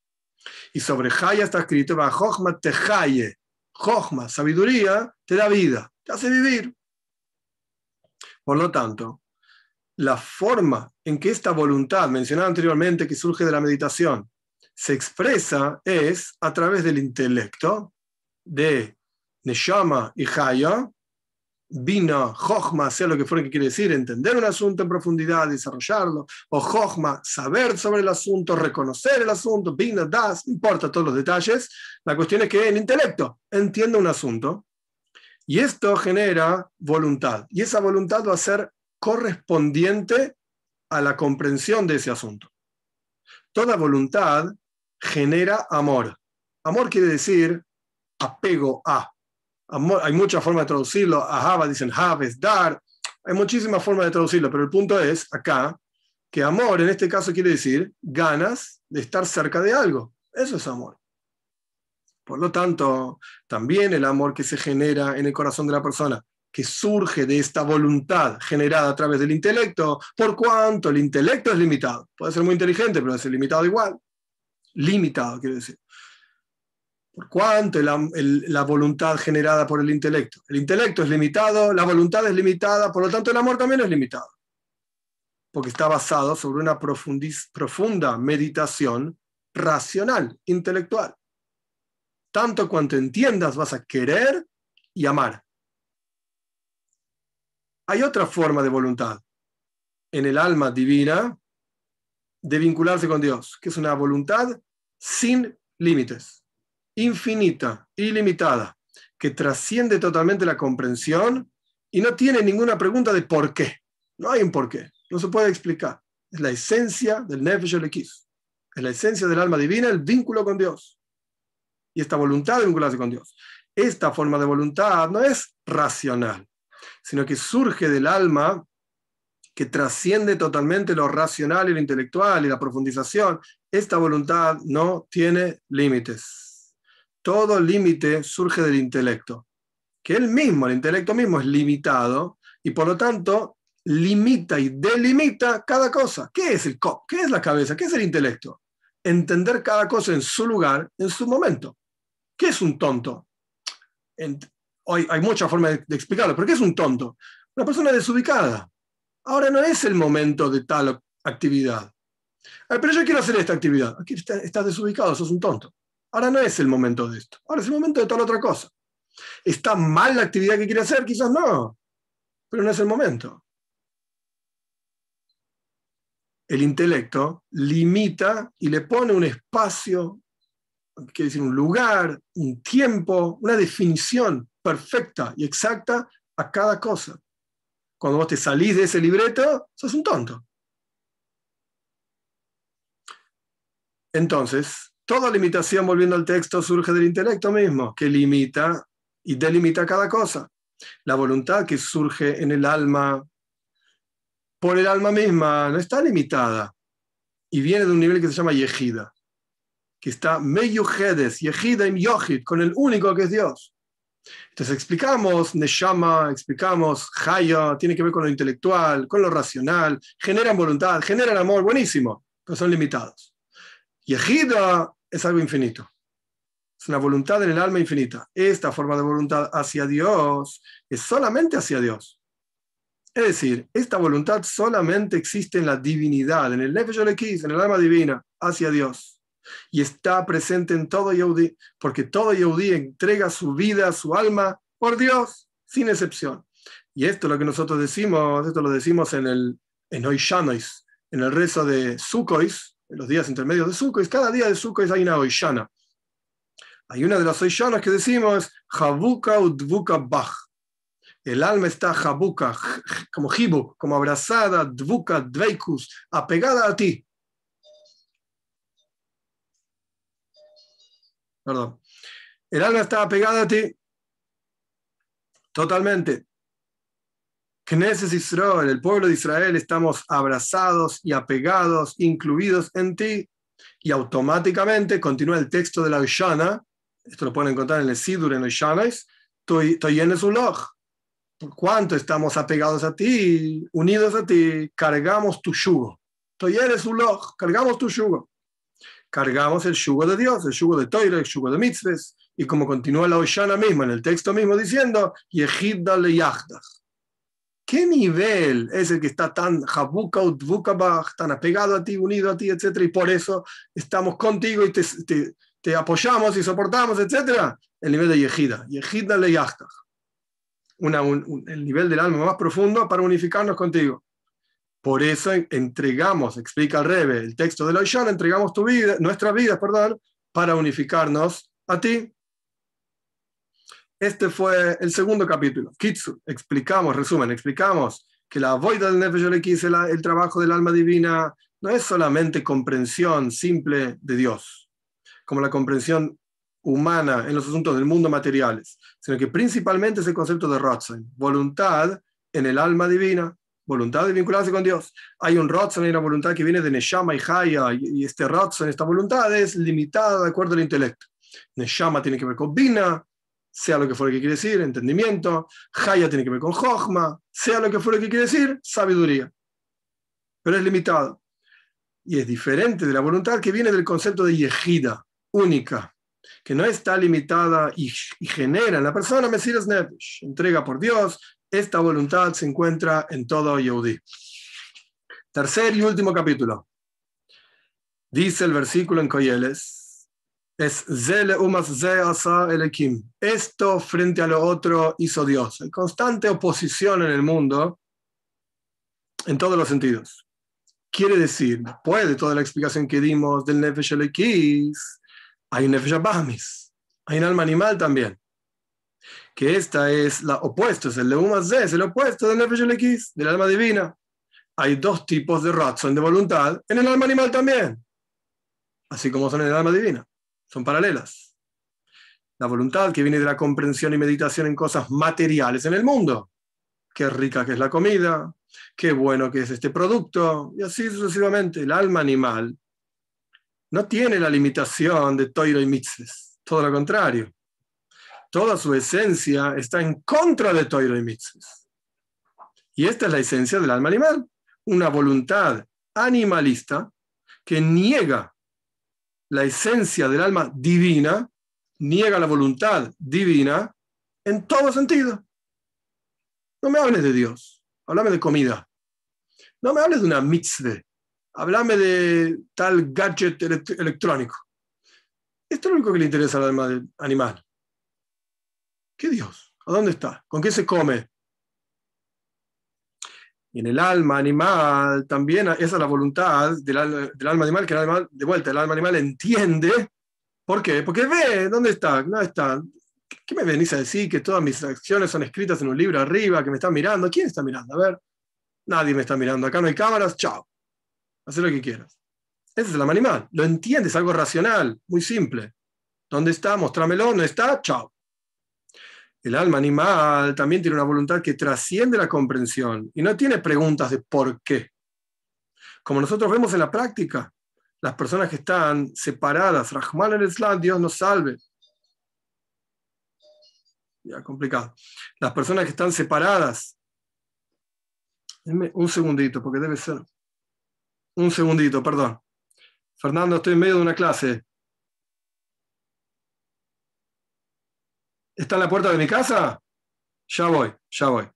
Y sobre Haya está escrito, va Jochma Tehaye. Jochma, sabiduría, te da vida, te hace vivir. Por lo tanto, la forma en que esta voluntad, mencionada anteriormente, que surge de la meditación, se expresa es a través del intelecto de Neshama y Haya, Bina, Jochma, sea lo que fuera que quiere decir, entender un asunto en profundidad, desarrollarlo, o Jochma, saber sobre el asunto, reconocer el asunto, Bina, Das, no importa todos los detalles, la cuestión es que el intelecto entienda un asunto, y esto genera voluntad, y esa voluntad va a ser correspondiente a la comprensión de ese asunto. Toda voluntad genera amor. Amor quiere decir apego a. Amor, hay muchas formas de traducirlo. Ahava dicen have es dar. Hay muchísimas formas de traducirlo, pero el punto es acá que amor en este caso quiere decir ganas de estar cerca de algo. Eso es amor. Por lo tanto, también el amor que se genera en el corazón de la persona, que surge de esta voluntad generada a través del intelecto, por cuanto el intelecto es limitado. Puede ser muy inteligente, pero es limitado igual. Limitado, quiero decir. Por cuanto la voluntad generada por el intelecto. El intelecto es limitado, la voluntad es limitada, por lo tanto el amor también es limitado. Porque está basado sobre una profunda meditación racional, intelectual. Tanto cuanto entiendas vas a querer y amar. Hay otra forma de voluntad en el alma divina de vincularse con Dios, que es una voluntad sin límites, infinita, ilimitada, que trasciende totalmente la comprensión y no tiene ninguna pregunta de por qué. No hay un por qué, no se puede explicar. Es la esencia del Nefesh Elokis, es la esencia del alma divina, el vínculo con Dios. Y esta voluntad de vincularse con Dios. Esta forma de voluntad no es racional, sino que surge del alma que trasciende totalmente lo racional y lo intelectual y la profundización. Esta voluntad no tiene límites. Todo límite surge del intelecto, que el intelecto mismo es limitado y por lo tanto limita y delimita cada cosa. ¿Qué es el cop? ¿Qué es la cabeza? ¿Qué es el intelecto? Entender cada cosa en su lugar, en su momento. ¿Qué es un tonto? Hoy hay muchas formas de explicarlo, pero ¿qué es un tonto? Una persona desubicada. Ahora no es el momento de tal actividad. Pero yo quiero hacer esta actividad. Aquí estás desubicado, sos un tonto. Ahora no es el momento de esto. Ahora es el momento de tal otra cosa. ¿Está mal la actividad que quiere hacer? Quizás no, pero no es el momento. El intelecto limita y le pone un espacio, quiere decir un lugar, un tiempo, una definición perfecta y exacta a cada cosa. Cuando vos te salís de ese libreto, sos un tonto. Entonces, toda limitación, volviendo al texto, surge del intelecto mismo, que limita y delimita cada cosa. La voluntad que surge en el alma, por el alma misma, no está limitada y viene de un nivel que se llama Yehida, que está Meyuhedes, Yehida im Yochid, con el único que es Dios. Entonces explicamos Neshama, explicamos Haya, tiene que ver con lo intelectual, con lo racional, generan voluntad, generan amor, buenísimo, pero son limitados. Yehida es algo infinito, es una voluntad en el alma infinita. Esta forma de voluntad hacia Dios es solamente hacia Dios. Es decir, esta voluntad solamente existe en la divinidad, en el Nefesh Elokis, en el alma divina, hacia Dios. Y está presente en todo Yehudí, porque todo Yehudí entrega su vida, su alma, por Dios, sin excepción. Y esto es lo que nosotros decimos, esto lo decimos en Oishanois, en el rezo de Sukkot, en los días intermedios de Sukkot. Cada día de Sukkot hay una Oishana. Hay una de las Oishanas que decimos, Havuka Udvuka Bach. El alma está jabuka, como hibuk, como abrazada, dvuka, dveikus, apegada a ti. Perdón. El alma está apegada a ti totalmente. Knesset Israel, el pueblo de Israel, estamos abrazados y apegados, incluidos en ti. Y automáticamente continúa el texto de la Oishana. Esto lo pueden encontrar en el Sidur, en Oishanais. Toyenes uloj. Por cuanto estamos apegados a ti, unidos a ti, cargamos tu yugo. Toyeres uloj, cargamos tu yugo. Cargamos el yugo de Dios, el yugo de Toira, el yugo de mitzvahs, y como continúa la Oishana misma, en el texto mismo diciendo, Yehida le yahdach. ¿Qué nivel es el que está tan jabuka utvukabach, tan apegado a ti, unido a ti, etcétera, y por eso estamos contigo y te apoyamos y soportamos, etcétera? El nivel de Yehida, Yehida le yahdach. El nivel del alma más profundo para unificarnos contigo. Por eso entregamos, explica el Rebbe, el texto de la Oishana, entregamos nuestras vidas, para unificarnos a ti. Este fue el segundo capítulo. Kitsu, explicamos que la voida del Nefesh Elokis es el trabajo del alma divina no es solamente comprensión simple de Dios, como la comprensión humana en los asuntos del mundo materiales, sino que principalmente es el concepto de Ratzon, voluntad en el alma divina, voluntad de vincularse con Dios. Hay un Ratzon, hay una voluntad que viene de Neshama y Haya, y este Ratzon, esta voluntad es limitada de acuerdo al intelecto. Neshama tiene que ver con Bina, sea lo que fuera que quiere decir, entendimiento. Haya tiene que ver con Jochma, sea lo que fuera que quiere decir, sabiduría. Pero es limitado. Y es diferente de la voluntad que viene del concepto de Yehida, única, que no está limitada y genera en la persona Mesiras Nefesh, entrega por Dios. Esta voluntad se encuentra en todo Yehudí. Tercer y último capítulo. Dice el versículo en Koyeles, es Zele umas ze asa elekim. Esto frente a lo otro hizo Dios. Hay constante oposición en el mundo en todos los sentidos. Quiere decir, después de toda la explicación que dimos del Nefesh Elekis, hay un Nefesh Abamis, hay un alma animal también, que esta es la opuesta, es el Leumas es el opuesto del Nefesh Elekis, del alma divina. Hay dos tipos de razón, de voluntad, en el alma animal también, así como son en el alma divina, son paralelas. La voluntad que viene de la comprensión y meditación en cosas materiales en el mundo, qué rica que es la comida, qué bueno que es este producto, y así sucesivamente. El alma animal no tiene la limitación de Toiro y Mitzvahs, todo lo contrario. Toda su esencia está en contra de Toiro y Mitzvahs. Y esta es la esencia del alma animal, una voluntad animalista que niega la esencia del alma divina, niega la voluntad divina en todo sentido. No me hables de Dios, háblame de comida. No me hables de una mitzvah, háblame de tal gadget electrónico. Esto es lo único que le interesa al alma animal. ¿Qué Dios? ¿A dónde está? ¿Con qué se come? Y en el alma animal también esa es la voluntad del alma animal, que el alma, de vuelta, el alma animal entiende. ¿Por qué? Porque ve, ¿dónde está? No está. ¿Qué me venís a decir? Que todas mis acciones son escritas en un libro arriba, que me están mirando. ¿Quién está mirando? A ver, nadie me está mirando. Acá no hay cámaras, chao. Haz lo que quieras. Ese es el alma animal. Lo entiendes, algo racional, muy simple. ¿Dónde está? Mostrámelo. ¿No está? Chao. El alma animal también tiene una voluntad que trasciende la comprensión y no tiene preguntas de por qué. Como nosotros vemos en la práctica, las personas que están separadas, Rahman el Islam, Dios nos salve. Ya, complicado. Las personas que están separadas, denme un segundito, porque debe ser. Un segundito, perdón. Fernando, estoy en medio de una clase. ¿Está en la puerta de mi casa? Ya voy, ya voy.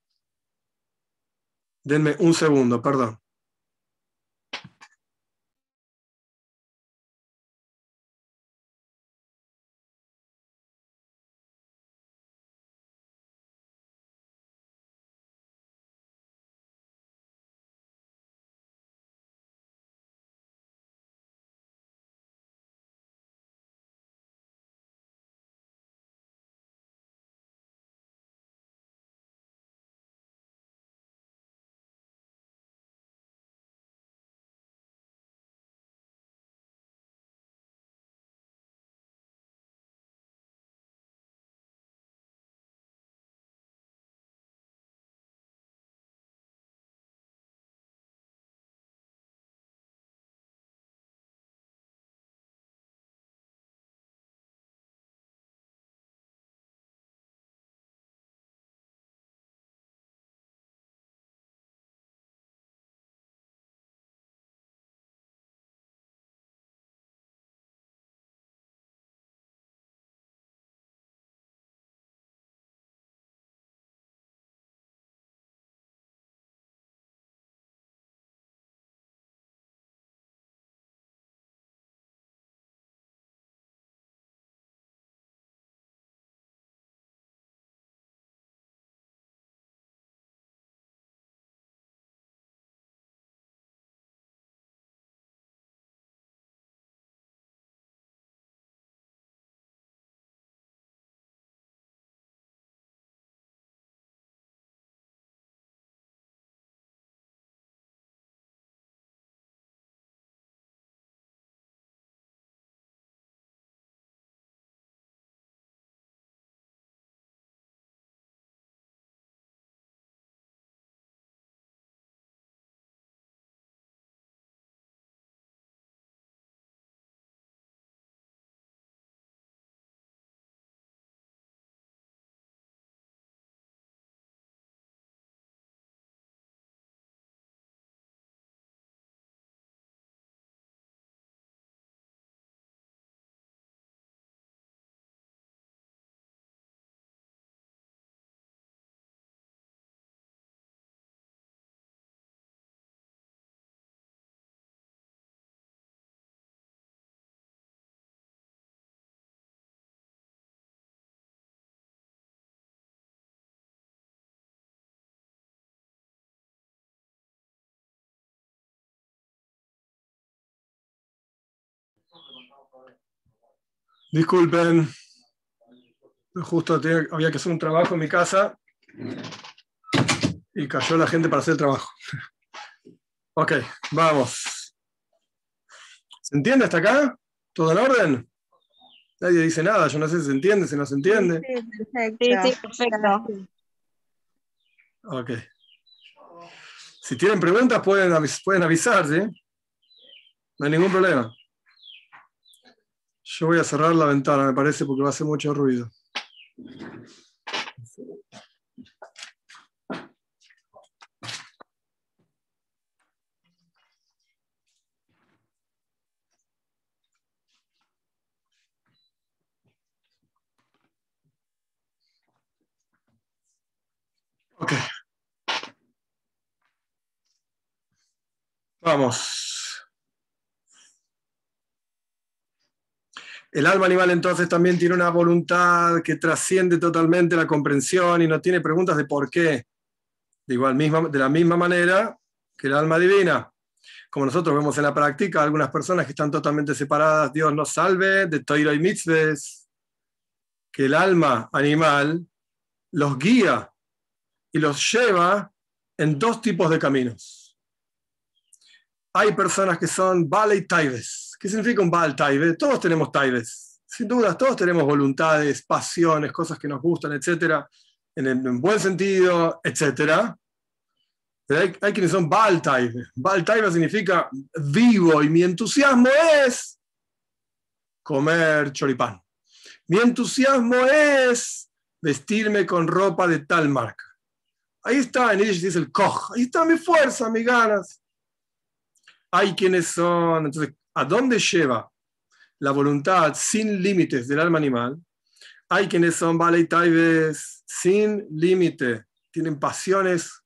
Denme un segundo, perdón. Disculpen, justo había que hacer un trabajo en mi casa y cayó la gente para hacer el trabajo. Ok, vamos. ¿Se entiende hasta acá? ¿Todo en orden? Nadie dice nada, yo no sé si se entiende, si no se entiende. Sí, perfecto. Sí, sí, perfecto. Ok. Si tienen preguntas pueden avisar, ¿sí? No hay ningún problema. Yo voy a cerrar la ventana, me parece, porque va a hacer mucho ruido. Ok. Vamos. El alma animal entonces también tiene una voluntad que trasciende totalmente la comprensión y no tiene preguntas de por qué. De la misma manera que el alma divina. Como nosotros vemos en la práctica, algunas personas que están totalmente separadas, Dios nos salve, de Torah y mitzvahs, que el alma animal los guía y los lleva en dos tipos de caminos. Hay personas que son Baal Taibes. ¿Qué significa un Baal Taibe? Todos tenemos Taibes. Sin dudas, todos tenemos voluntades, pasiones, cosas que nos gustan, etcétera, en buen sentido, etcétera. Pero hay quienes son Baal Taibe. Baal Taibe significa vivo y mi entusiasmo es comer choripán. Mi entusiasmo es vestirme con ropa de tal marca. Ahí está, en ellos dice el koch. Ahí está mi fuerza, mis ganas. Hay quienes son, entonces, ¿a dónde lleva la voluntad sin límites del alma animal? Hay quienes son Balei Taibes sin límite, tienen pasiones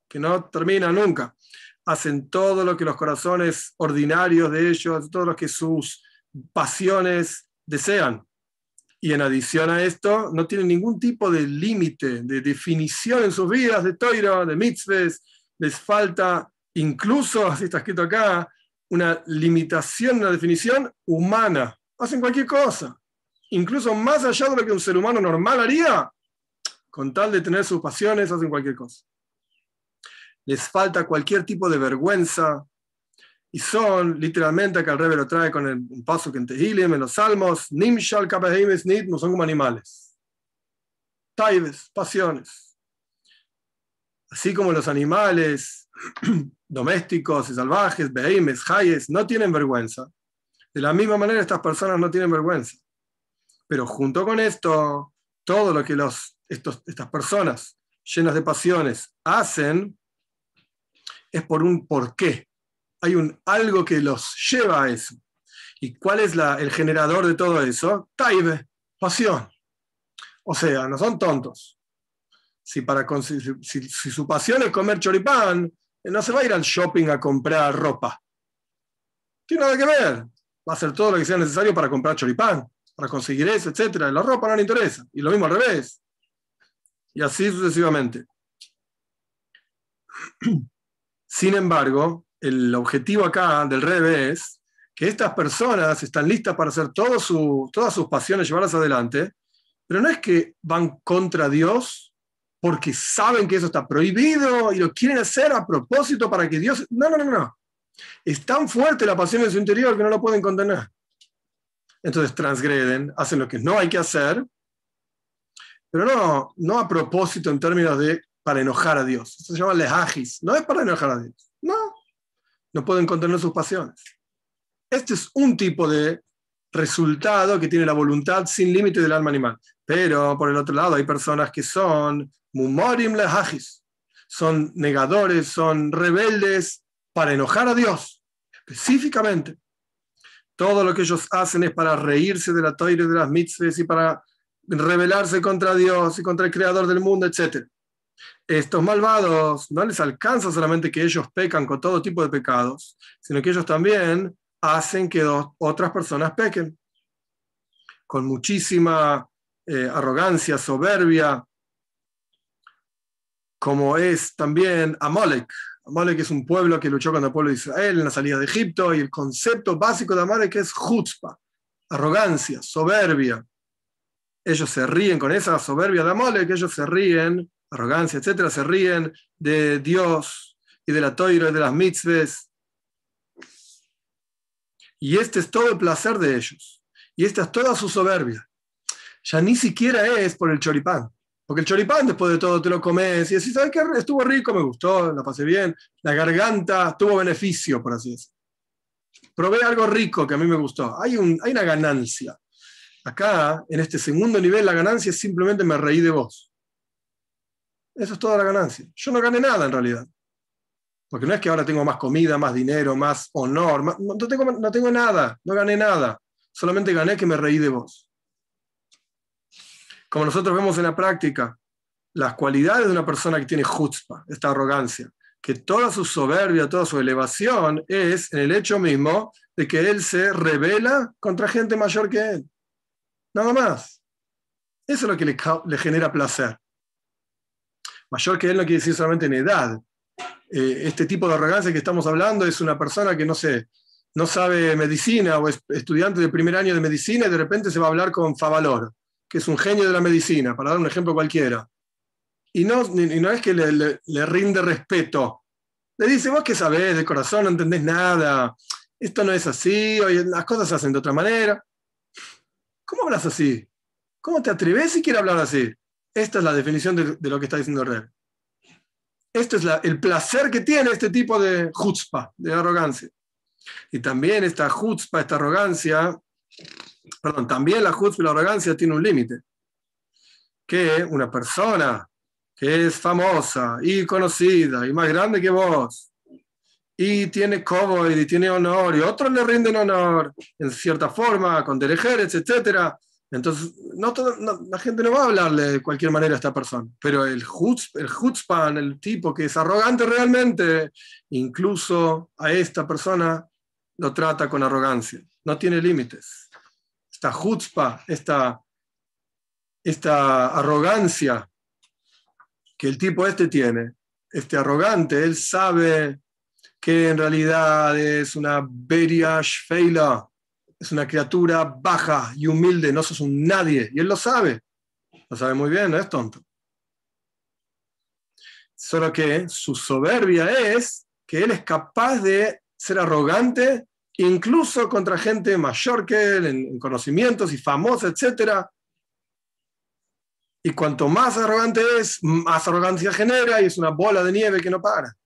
que no terminan nunca. Hacen todo lo que los corazones ordinarios de ellos, todo lo que sus pasiones desean. Y en adición a esto, no tienen ningún tipo de límite, de definición en sus vidas, de Torah, de mitzvahs. Les falta, incluso, así está escrito acá, una limitación, una definición humana. Hacen cualquier cosa, incluso más allá de lo que un ser humano normal haría, con tal de tener sus pasiones, hacen cualquier cosa. Les falta cualquier tipo de vergüenza, y son, literalmente, que el Rebbe lo trae con un paso que en Tehilim, en los Salmos, Nimshal Kapahimes Nit, no son como animales. Taibes, pasiones. Así como los animales domésticos y salvajes, Behemes, Hayes, no tienen vergüenza. De la misma manera, estas personas no tienen vergüenza. Pero junto con esto, todo lo que estas personas llenas de pasiones hacen es por un porqué. Hay algo que los lleva a eso. ¿Y cuál es el generador de todo eso? Taibe, pasión. O sea, no son tontos. Si su pasión es comer choripán, no se va a ir al shopping a comprar ropa. Tiene nada que ver. Va a hacer todo lo que sea necesario para comprar choripán, para conseguir eso, etc. La ropa no le interesa. Y lo mismo al revés. Y así sucesivamente. Sin embargo, el objetivo acá del Rebbe es que estas personas están listas para hacer todas sus pasiones, llevarlas adelante, pero no es que van contra Dios porque saben que eso está prohibido y lo quieren hacer a propósito para que Dios... No. Es tan fuerte la pasión en su interior que no lo pueden contener. Entonces transgreden, hacen lo que no hay que hacer, pero no a propósito en términos de para enojar a Dios. Eso se llama lehajis. No es para enojar a Dios. No pueden contener sus pasiones. Este es un tipo de resultado que tiene la voluntad sin límite del alma animal. Pero por el otro lado hay personas que son mumorim lehajis, son negadores, son rebeldes para enojar a Dios. Específicamente, todo lo que ellos hacen es para reírse de la Torah y de las mitzvahs y para rebelarse contra Dios y contra el creador del mundo, etc. Estos malvados no les alcanza solamente que ellos pecan con todo tipo de pecados, sino que ellos también hacen que otras personas pequen con muchísima arrogancia, soberbia, como es también Amalek. Amalek es un pueblo que luchó contra el pueblo de Israel en la salida de Egipto, y el concepto básico de Amalek es chutzpah, arrogancia, soberbia. Ellos se ríen con esa soberbia de Amalek, que ellos se ríen, arrogancia, etcétera, se ríen de Dios y de la Toira y de las mitzvahs. Y este es todo el placer de ellos. Y esta es toda su soberbia. Ya ni siquiera es por el choripán. Porque el choripán, después de todo, te lo comes y decís, ¿sabes qué? Estuvo rico, me gustó, la pasé bien. La garganta tuvo beneficio, por así decirlo. Probé algo rico que a mí me gustó. Hay una ganancia. Acá, en este segundo nivel, la ganancia es simplemente me reí de vos. Eso es toda la ganancia. Yo no gané nada en realidad. Porque no es que ahora tengo más comida, más dinero, más honor. No tengo nada, no gané nada. Solamente gané que me reí de vos. Como nosotros vemos en la práctica, las cualidades de una persona que tiene chutzpah, esta arrogancia, que toda su soberbia, toda su elevación es en el hecho mismo de que él se rebela contra gente mayor que él. Nada más. Eso es lo que le genera placer. Mayor que él no quiere decir solamente en edad. Este tipo de arrogancia que estamos hablando es una persona que, no sé, no sabe medicina o es estudiante de primer año de medicina y de repente se va a hablar con Favalor, que es un genio de la medicina, para dar un ejemplo cualquiera. Y no es que le rinde respeto. Le dice, vos qué sabés, de corazón no entendés nada, esto no es así, oye, las cosas se hacen de otra manera. ¿Cómo hablas así? ¿Cómo te atreves siquiera a hablar así? Esta es la definición de lo que está diciendo Reb. Esto es el placer que tiene este tipo de chutzpah, de arrogancia. Y también esta chutzpah, esta arrogancia, también la chutzpah y la arrogancia tienen un límite. Que una persona que es famosa y conocida y más grande que vos, y tiene kavod y tiene honor, y otros le rinden honor, en cierta forma, con derejeres, etc. Entonces, la gente no va a hablarle de cualquier manera a esta persona. Pero el chutzpan, el tipo que es arrogante realmente, incluso a esta persona lo trata con arrogancia. No tiene límites. Esta chutzpah, esta arrogancia que el tipo tiene, este arrogante, él sabe que en realidad es una beria shfeila, es una criatura baja y humilde, no sos un nadie, y él lo sabe muy bien, no es tonto. Solo que su soberbia es que él es capaz de ser arrogante incluso contra gente mayor que él en conocimientos y famosa, etc. Y cuanto más arrogante es, más arrogancia genera y es una bola de nieve que no para.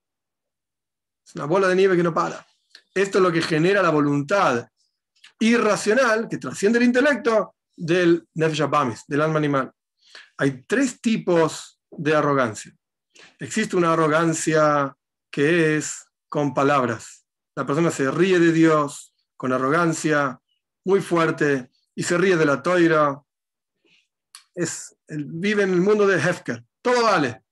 Es una bola de nieve que no para. Esto es lo que genera la voluntad irracional, que trasciende el intelecto, del Nefesh Abamis, del alma animal. Hay tres tipos de arrogancia. Existe una arrogancia que es con palabras. La persona se ríe de Dios con arrogancia muy fuerte y se ríe de la toira. Vive en el mundo de Hefker. Todo vale.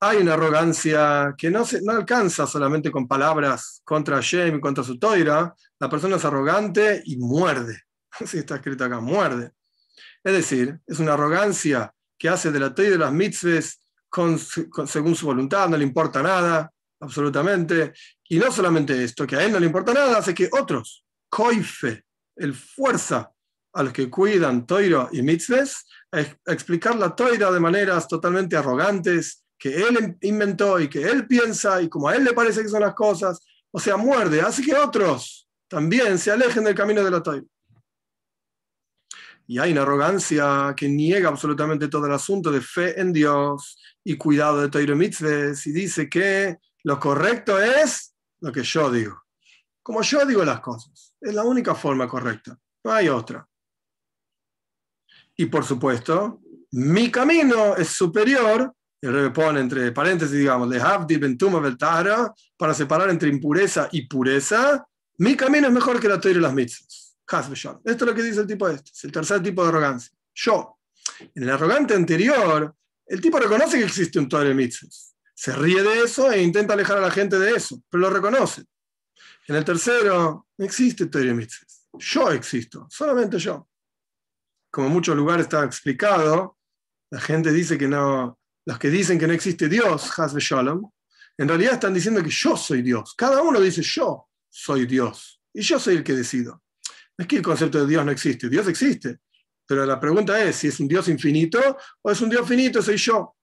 Hay una arrogancia que no alcanza solamente con palabras contra Hashem y contra su toira. La persona es arrogante y muerde. Así está escrito acá, muerde. Es decir, es una arrogancia que hace de la toira y de las mitzvahs según su voluntad, no le importa nada, absolutamente. Y no solamente esto, que a él no le importa nada, hace que otros, coife, el fuerza a los que cuidan toira y mitzvahs, a explicar la toira de maneras totalmente arrogantes, que él inventó y que él piensa y como a él le parece que son las cosas, o sea, muerde, hace que otros también se alejen del camino de la toira. Y hay una arrogancia que niega absolutamente todo el asunto de fe en Dios y cuidado de toira y mitzvahs y dice que lo correcto es lo que yo digo. Como yo digo las cosas. Es la única forma correcta. No hay otra. Y por supuesto, mi camino es superior. El Rebbe pone entre paréntesis, digamos, de Havdi, Bentuma, Beltara, para separar entre impureza y pureza. Mi camino es mejor que la toira y las mitzvahs. Esto es lo que dice el tipo este. Es el tercer tipo de arrogancia. Yo. En el arrogante anterior, el tipo reconoce que existe un toira y mitzvahs. Se ríe de eso e intenta alejar a la gente de eso, pero lo reconoce. En el tercero, no existe toira y mitzvahs. Yo existo, solamente yo. Como en muchos lugares está explicado, la gente dice que no. Los que dicen que no existe Dios, Haz Shalom, en realidad están diciendo que yo soy Dios. Cada uno dice yo soy Dios y yo soy el que decido. Es que el concepto de Dios no existe. Dios existe. Pero la pregunta es si es un Dios infinito o es un Dios finito, soy yo.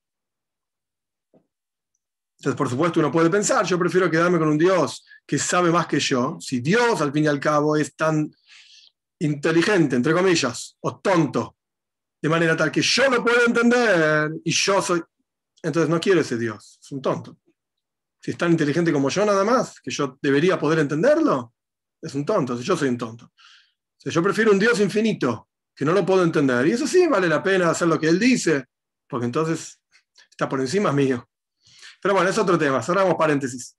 Entonces, por supuesto, uno puede pensar, yo prefiero quedarme con un Dios que sabe más que yo. Si Dios, al fin y al cabo, es tan inteligente, entre comillas, o tonto, de manera tal que yo lo puedo entender y yo soy... Entonces no quiero ese Dios, es un tonto. Si es tan inteligente como yo nada más, que yo debería poder entenderlo, es un tonto, si yo soy un tonto. O sea, yo prefiero un Dios infinito, que no lo puedo entender. Y eso sí vale la pena hacer lo que Él dice, porque entonces está por encima mío. Pero bueno, es otro tema, cerramos paréntesis.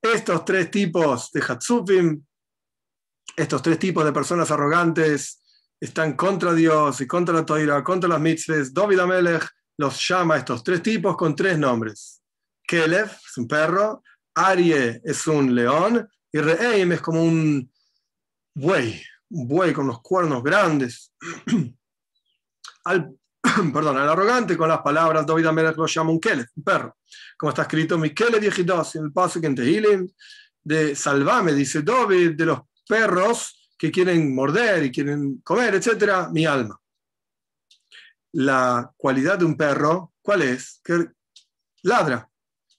Estos tres tipos de Hatzufim, estos tres tipos de personas arrogantes, están contra Dios y contra la Toira, contra las mitzvahs. David HaMelech los llama a estos tres tipos con tres nombres. Kelev es un perro, Arie es un león y Re'eim es como un buey con los cuernos grandes. Al arrogante con las palabras, David HaMelech lo llama un Kelev, un perro. Como está escrito, mi Kelev Yehidos, en el paso que en Tehilim, de salvame, dice David, de los perros que quieren morder y quieren comer, etc., mi alma. La cualidad de un perro, ¿cuál es? Que ladra.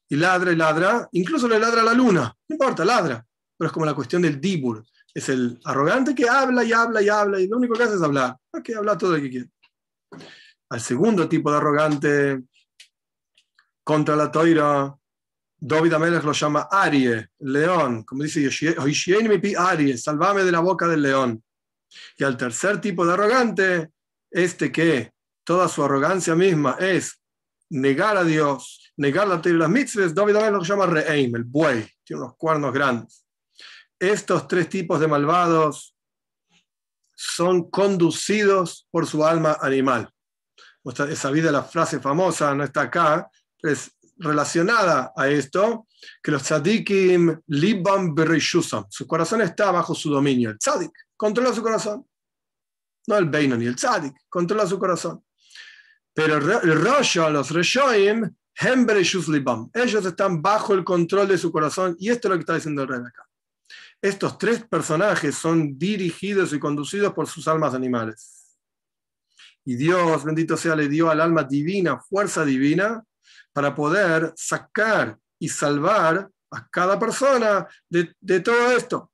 Y ladra y ladra, incluso le ladra a la luna, no importa, ladra. Pero es como la cuestión del dibur. Es el arrogante que habla y habla y habla, y lo único que hace es hablar. Ok, habla todo lo que quiere. Al segundo tipo de arrogante, contra la toira, David HaMelech lo llama Arie, el león, como dice Arie, salvame de la boca del león. Y al tercer tipo de arrogante, que toda su arrogancia misma es negar a Dios, negar la Torah y las mitzvahs, David HaMelech lo llama Re'eim, el buey, tiene unos cuernos grandes. Estos tres tipos de malvados son conducidos por su alma animal. Es sabida la frase famosa, no está acá, es relacionada a esto, que los tzadikim libam berishusam, su corazón está bajo su dominio. El tzadik controla su corazón, no el Beinoni, el tzadik controla su corazón. Pero el Rosha, los Reshoim, hem berishus libam, ellos están bajo el control de su corazón, y esto es lo que está diciendo el rey acá. Estos tres personajes son dirigidos y conducidos por sus almas animales. Y Dios, bendito sea, le dio al alma divina, fuerza divina, para poder sacar y salvar a cada persona de todo esto.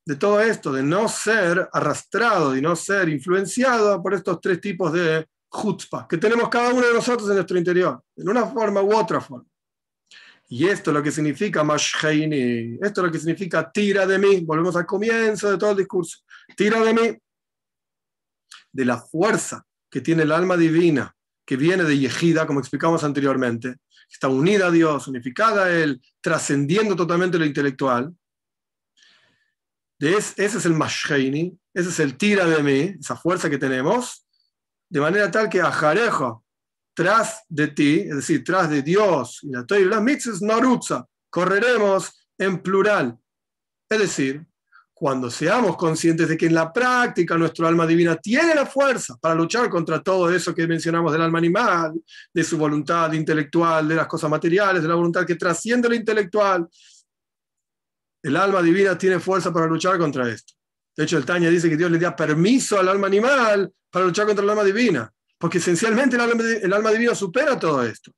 De todo esto, de no ser arrastrado, de no ser influenciado por estos tres tipos de chutzpah que tenemos cada uno de nosotros en nuestro interior, en una forma u otra forma. Y esto es lo que significa mashheini, esto es lo que significa tira de mí. Volvemos al comienzo de todo el discurso. Tira de mí, de la fuerza que tiene el alma divina, que viene de Yehida, como explicamos anteriormente, está unida a Dios, unificada a Él, trascendiendo totalmente lo intelectual. Ese es el mashheini, ese es el tira de mí, esa fuerza que tenemos, de manera tal que ajarejo, tras de ti, es decir, tras de Dios y la Torah y las mitzvahs, narutza, correremos en plural. Es decir, cuando seamos conscientes de que en la práctica nuestro alma divina tiene la fuerza para luchar contra todo eso que mencionamos del alma animal, de su voluntad intelectual, de las cosas materiales, de la voluntad que trasciende lo intelectual, el alma divina tiene fuerza para luchar contra esto. De hecho, el Tanya dice que Dios le da permiso al alma animal para luchar contra el alma divina, porque esencialmente el alma divina supera todo esto.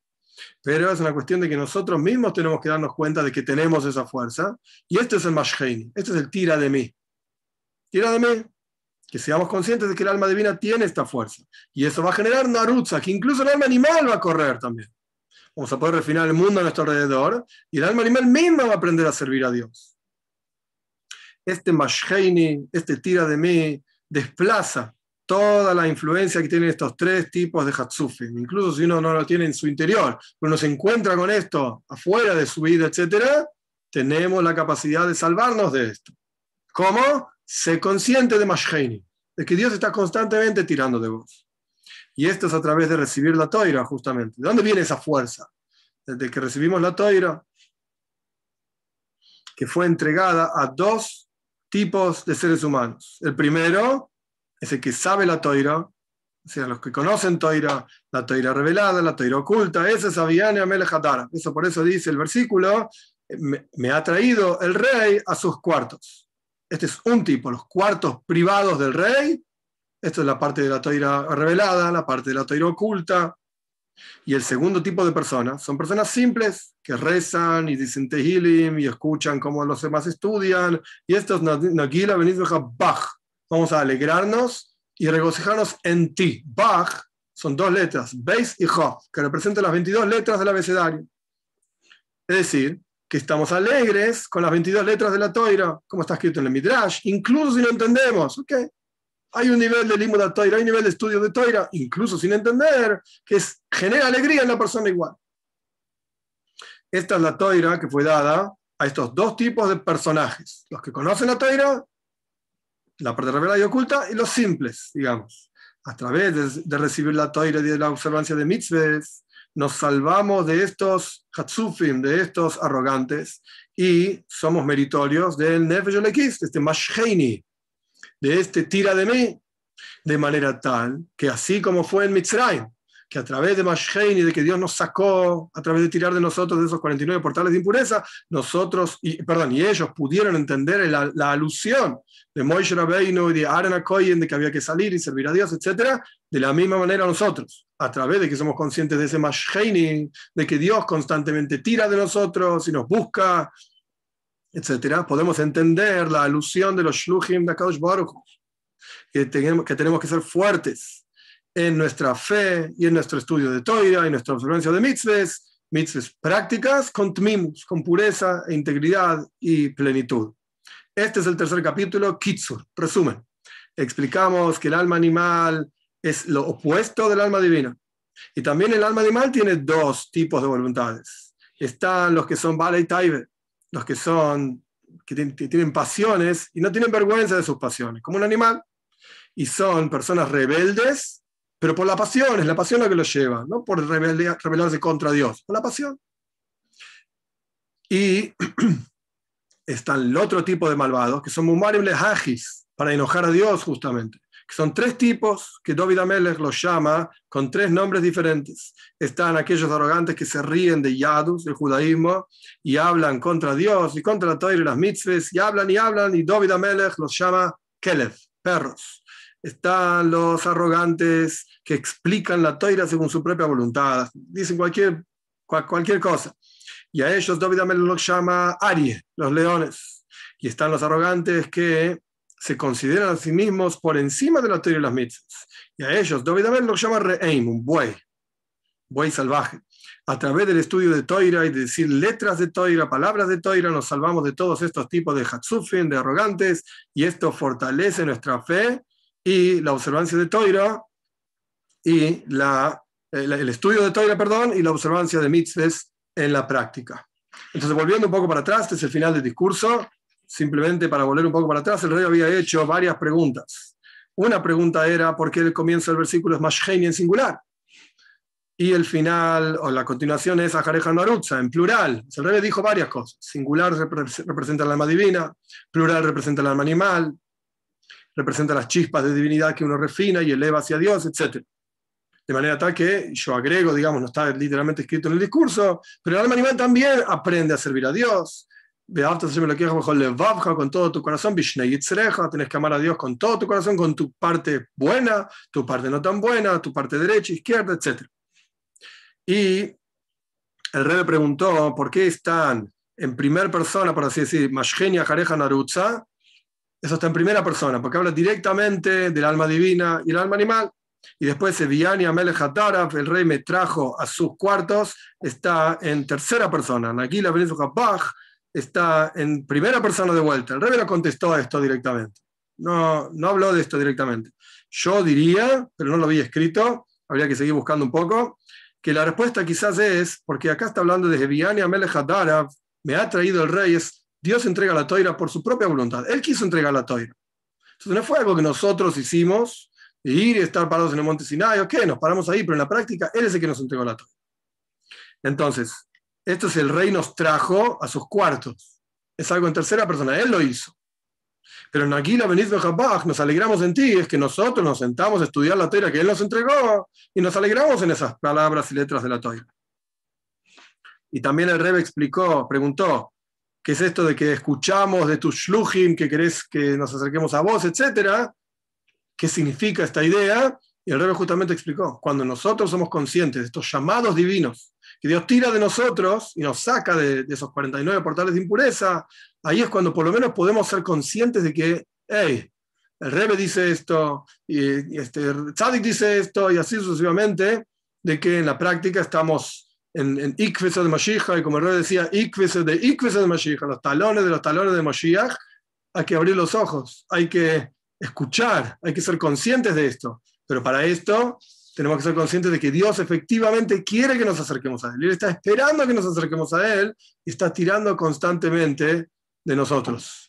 Pero es una cuestión de que nosotros mismos tenemos que darnos cuenta de que tenemos esa fuerza, y esto es el mashheini, este es el tira de mí. Tira de mí, que seamos conscientes de que el alma divina tiene esta fuerza, y eso va a generar narutza, que incluso el alma animal va a correr también. Vamos a poder refinar el mundo a nuestro alrededor, y el alma animal misma va a aprender a servir a Dios. Este mashheini, este tira de mí, desplaza toda la influencia que tienen estos tres tipos de Hatzufim. Incluso si uno no lo tiene en su interior, uno se encuentra con esto afuera de su vida, etc., tenemos la capacidad de salvarnos de esto. ¿Cómo? Sé consciente de mashheini, de que Dios está constantemente tirando de vos. Y esto es a través de recibir la Toira, justamente. ¿De dónde viene esa fuerza? Desde que recibimos la Toira, que fue entregada a dos tipos de seres humanos. El primero es el que sabe la Toira, o sea, los que conocen Toira, la Toira revelada, la Toira oculta, ese es Aviane Amelech Hadara. Por eso dice el versículo, me ha traído el rey a sus cuartos. Este es un tipo, los cuartos privados del rey. Esto es la parte de la Toira revelada, la parte de la Toira oculta. Y el segundo tipo de personas son personas simples que rezan y dicen Tehilim y escuchan cómo los demás estudian. Y estos Nagila Benizbeja Bach. Vamos a alegrarnos y regocijarnos en ti. Bach son dos letras, Beis y Hof, que representan las 22 letras del abecedario. Es decir, que estamos alegres con las 22 letras de la Toira, como está escrito en el Midrash, incluso si no entendemos. ¿Okay? Hay un nivel de limud de Toira, hay un nivel de estudio de Toira, incluso sin entender, que genera alegría en la persona igual. Esta es la Toira que fue dada a estos dos tipos de personajes: los que conocen la Toira, la parte revelada y oculta, y los simples, digamos. A través de recibir la Toira y de la observancia de mitzvahs, nos salvamos de estos hatzufim, de estos arrogantes, y somos meritorios del Nefesh Elekis, de este Mashheini, de este tira de mí, de manera tal que así como fue en Mitzrayim, que a través de Mashheini, de que Dios nos sacó, a través de tirar de nosotros de esos 49 portales de impureza, nosotros, y ellos pudieron entender la alusión de Moshe Rabbeinu y de Aaron HaKohen, de que había que salir y servir a Dios, etc. De la misma manera nosotros, a través de que somos conscientes de ese Mashheini, de que Dios constantemente tira de nosotros y nos busca, etcétera, podemos entender la alusión de los shluchim de HaKadosh Baruch Hu, que tenemos que ser fuertes en nuestra fe y en nuestro estudio de Toira y nuestra observancia de mitzvahs prácticas con tmimus, con pureza e integridad y plenitud. Este es el tercer capítulo, Kitzur, resumen. Explicamos que el alma animal es lo opuesto del alma divina. Y también el alma animal tiene dos tipos de voluntades. Están los que son Bala y Taibe, los que tienen pasiones y no tienen vergüenza de sus pasiones, como un animal. Y son personas rebeldes, pero por la pasión, es la pasión la que los lleva, no por rebelarse contra Dios, por la pasión. Y están el otro tipo de malvados, que son Mumarim Lehajis, para enojar a Dios justamente, que son tres tipos que David HaMelech los llama con tres nombres diferentes. Están aquellos arrogantes que se ríen de Yadus, del judaísmo, y hablan contra Dios y contra la Torah y las mitzvahs, y hablan, y David HaMelech los llama Kelev, perros. Están los arrogantes que explican la Torah según su propia voluntad, dicen cualquier cosa. Y a ellos David HaMelech los llama Arie, los leones. Y están los arrogantes que se consideran a sí mismos por encima de la Torah y las mitzvahs. Y a ellos David HaMelech los llama Re'eim, un buey salvaje. A través del estudio de Toira y de decir letras de Toira, palabras de Toira, nos salvamos de todos estos tipos de hatzufim, de arrogantes, y esto fortalece nuestra fe y la observancia de Toira y el estudio de Toira, y la observancia de mitzvahs en la práctica. Entonces, volviendo un poco para atrás, este es el final del discurso. Simplemente para volver un poco para atrás, el rey había hecho varias preguntas. Una pregunta era ¿por qué el comienzo del versículo es Mashheini en singular? Y el final, o la continuación, es Ajareja Narutza, en plural. El rey dijo varias cosas. Singular representa el alma divina, plural representa el alma animal, representa las chispas de divinidad que uno refina y eleva hacia Dios, etc. De manera tal que yo agrego, digamos, no está literalmente escrito en el discurso, pero el alma animal también aprende a servir a Dios. Con todo tu corazón, tenés que amar a Dios con todo tu corazón, con tu parte buena, tu parte no tan buena, tu parte derecha, izquierda, etc. Y el rey preguntó por qué están en primera persona, por así decir, Mashgenia Jareja Narutza. Eso está en primera persona, porque habla directamente del alma divina y el alma animal. Y después Eviani Amelech Hataraf, el rey me trajo a sus cuartos, está en tercera persona. Nagila Benizbeja Bach está en primera persona de vuelta. El rey no contestó a esto directamente. No habló de esto directamente. Yo diría, pero no lo vi escrito, habría que seguir buscando un poco, que la respuesta quizás es, porque acá está hablando de Eviani Amelech Hataraf, me ha traído el rey, es Dios entrega la Toira por su propia voluntad. Él quiso entregar la Toira. Entonces no fue algo que nosotros hicimos, de ir y estar parados en el monte Sinai, ok, nos paramos ahí, pero en la práctica Él es el que nos entregó la Toira. Entonces, esto es el rey nos trajo a sus cuartos. Es algo en tercera persona, Él lo hizo. Pero en Nagila Benizbeja Bach nos alegramos en ti, es que nosotros nos sentamos a estudiar la Toira que Él nos entregó y nos alegramos en esas palabras y letras de la Toira. Y también el Rebbe preguntó, ¿qué es esto de que escuchamos de tus shluchim, que querés que nos acerquemos a vos, etcétera? ¿Qué significa esta idea? Y el Rebbe justamente explicó, cuando nosotros somos conscientes de estos llamados divinos, que Dios tira de nosotros y nos saca de esos 49 portales de impureza, ahí es cuando por lo menos podemos ser conscientes de que, hey, el Rebbe dice esto, y este Tzadik dice esto, y así sucesivamente, de que en la práctica estamos en Ikvesa de Mashiach, y como el Rebbe decía, Ikvesa de Mashiach, los talones de Mashiach, hay que abrir los ojos, hay que escuchar, hay que ser conscientes de esto. Pero para esto tenemos que ser conscientes de que Dios efectivamente quiere que nos acerquemos a Él. Él está esperando a que nos acerquemos a Él y está tirando constantemente de nosotros.